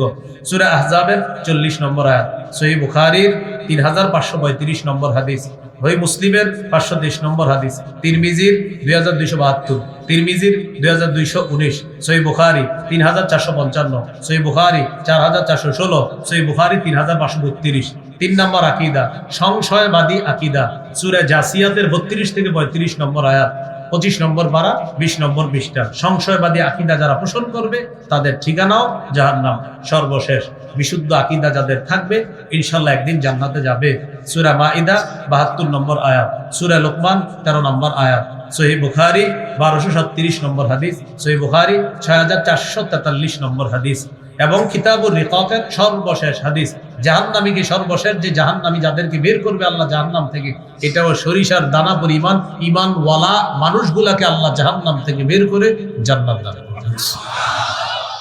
সূরা আহজাবের 40 নম্বর আয়াত, সহিহ বুখারীর 3535 নম্বর হাদিস, সহিহ মুসলিমের 523 নম্বর হাদিস, তিরমিজির 2272, তিরমিজির 2219, সহিহ বুখারী 3455, সহিহ বুখারী 4416, সহিহ বুখারী 3532। 3 নম্বর আকীদা সংশয়বাদী আকীদা, সূরা জাসিয়াতের 32 থেকে 35 নম্বর আয়াত, 25 নম্বর পারা, 20 নম্বর পৃষ্ঠা। সংশয়বাদী আকীদা যারা পোষণ করবে তাদের ঠিকানাও জাহান্নাম। সর্বশেষ, বিশুদ্ধ আকীদা যাদের থাকবে ইনশাআল্লাহ একদিন জান্নাতে যাবে। সূরা মাইদা 72 নম্বর আয়াত, সূরা লোকমান 13 নম্বর আয়াত, সহিহ বুখারী 1237 নম্বর হাদিস, সহিহ বুখারী 6443 নম্বর হাদিস এবং কিতাবুর রিকাকের সর্বশেষ হাদিস। জাহান্নামীকে সর্বশেষ যে জাহান্নামী যাদেরকে বের করবে আল্লাহ জাহান্নাম থেকে, এটাও সরিষার দানা পরিমাণ ঈমানওয়ালা মানুষগুলাকে আল্লাহ জাহান্নাম থেকে বের করে জান্নাত দান করবেন।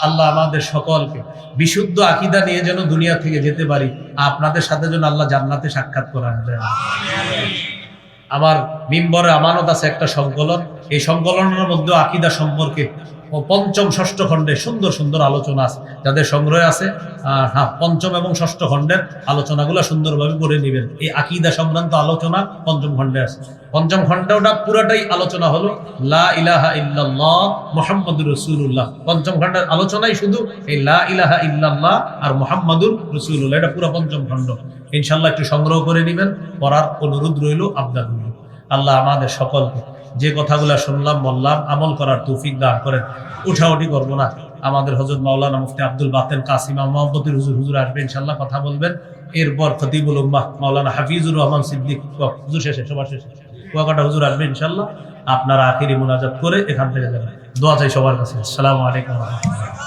আল্লাহ আমাদের সকলকে বিশুদ্ধ আকীদা নিয়ে যেন দুনিয়া থেকে যেতে পারি, আপনাদের সাথে যেন আল্লাহ জান্নাতে সাক্ষাৎ করা যায়। আমার মিম্বরে আমানত আছে একটা সংকলন, এই সংকলনের মধ্যে আকীদা সম্পর্কে ও পঞ্চম ষষ্ঠ খণ্ডে সুন্দর সুন্দর আলোচনা আছে, যাদের সংগ্রহে আছে হ্যাঁ, পঞ্চম এবং ষষ্ঠ খণ্ডের আলোচনাগুলো সুন্দরভাবে করে নেবেন। এই আকীদা সংক্রান্ত আলোচনা পঞ্চম খণ্ডে আছে। পঞ্চম খণ্ডটা পুরাটাই আলোচনা হলো লা ইলাহা ইল্লাল্লাহ মুহাম্মাদুর রাসূলুল্লাহ। পঞ্চম খণ্ডের আলোচনাই শুধু এই লা ইলাহা ইল্লাল্লাহ আর মুহাম্মাদুর রাসূলুল্লাহ, এটা পুরো পঞ্চম খণ্ড। ইনশাআল্লাহ একটু সংগ্রহ করে নেবেন, পড়ার অনুরোধ রইল আপনার। আল্লাহ আমাদের সকলকে যে কথাগুলো শুনলাম বললাম আমল করার তৌফিক দান করেন। উঠাউঠি করবো না, আমাদের হযরত মাওলানা মুফতি আব্দুল বাতেন কাসিমা মোহাম্মদুর হুজুর আসবে ইনশাআল্লাহ, কথা বলবেন। এরপর খতিবুল উম্মাহ মাওলানা হাফিজুর রহমান সিদ্দিক হুজুর শেষে সবার শেষে কুয়াকাটা হুজুর আসবে ইনশাআল্লাহ। আপনারা আখিরি মুনাজাত করে এখান থেকে যাবেন। দোয়া চাই সবার কাছে। আসসালামু আলাইকুম ওয়া রাহমাতুল্লাহ।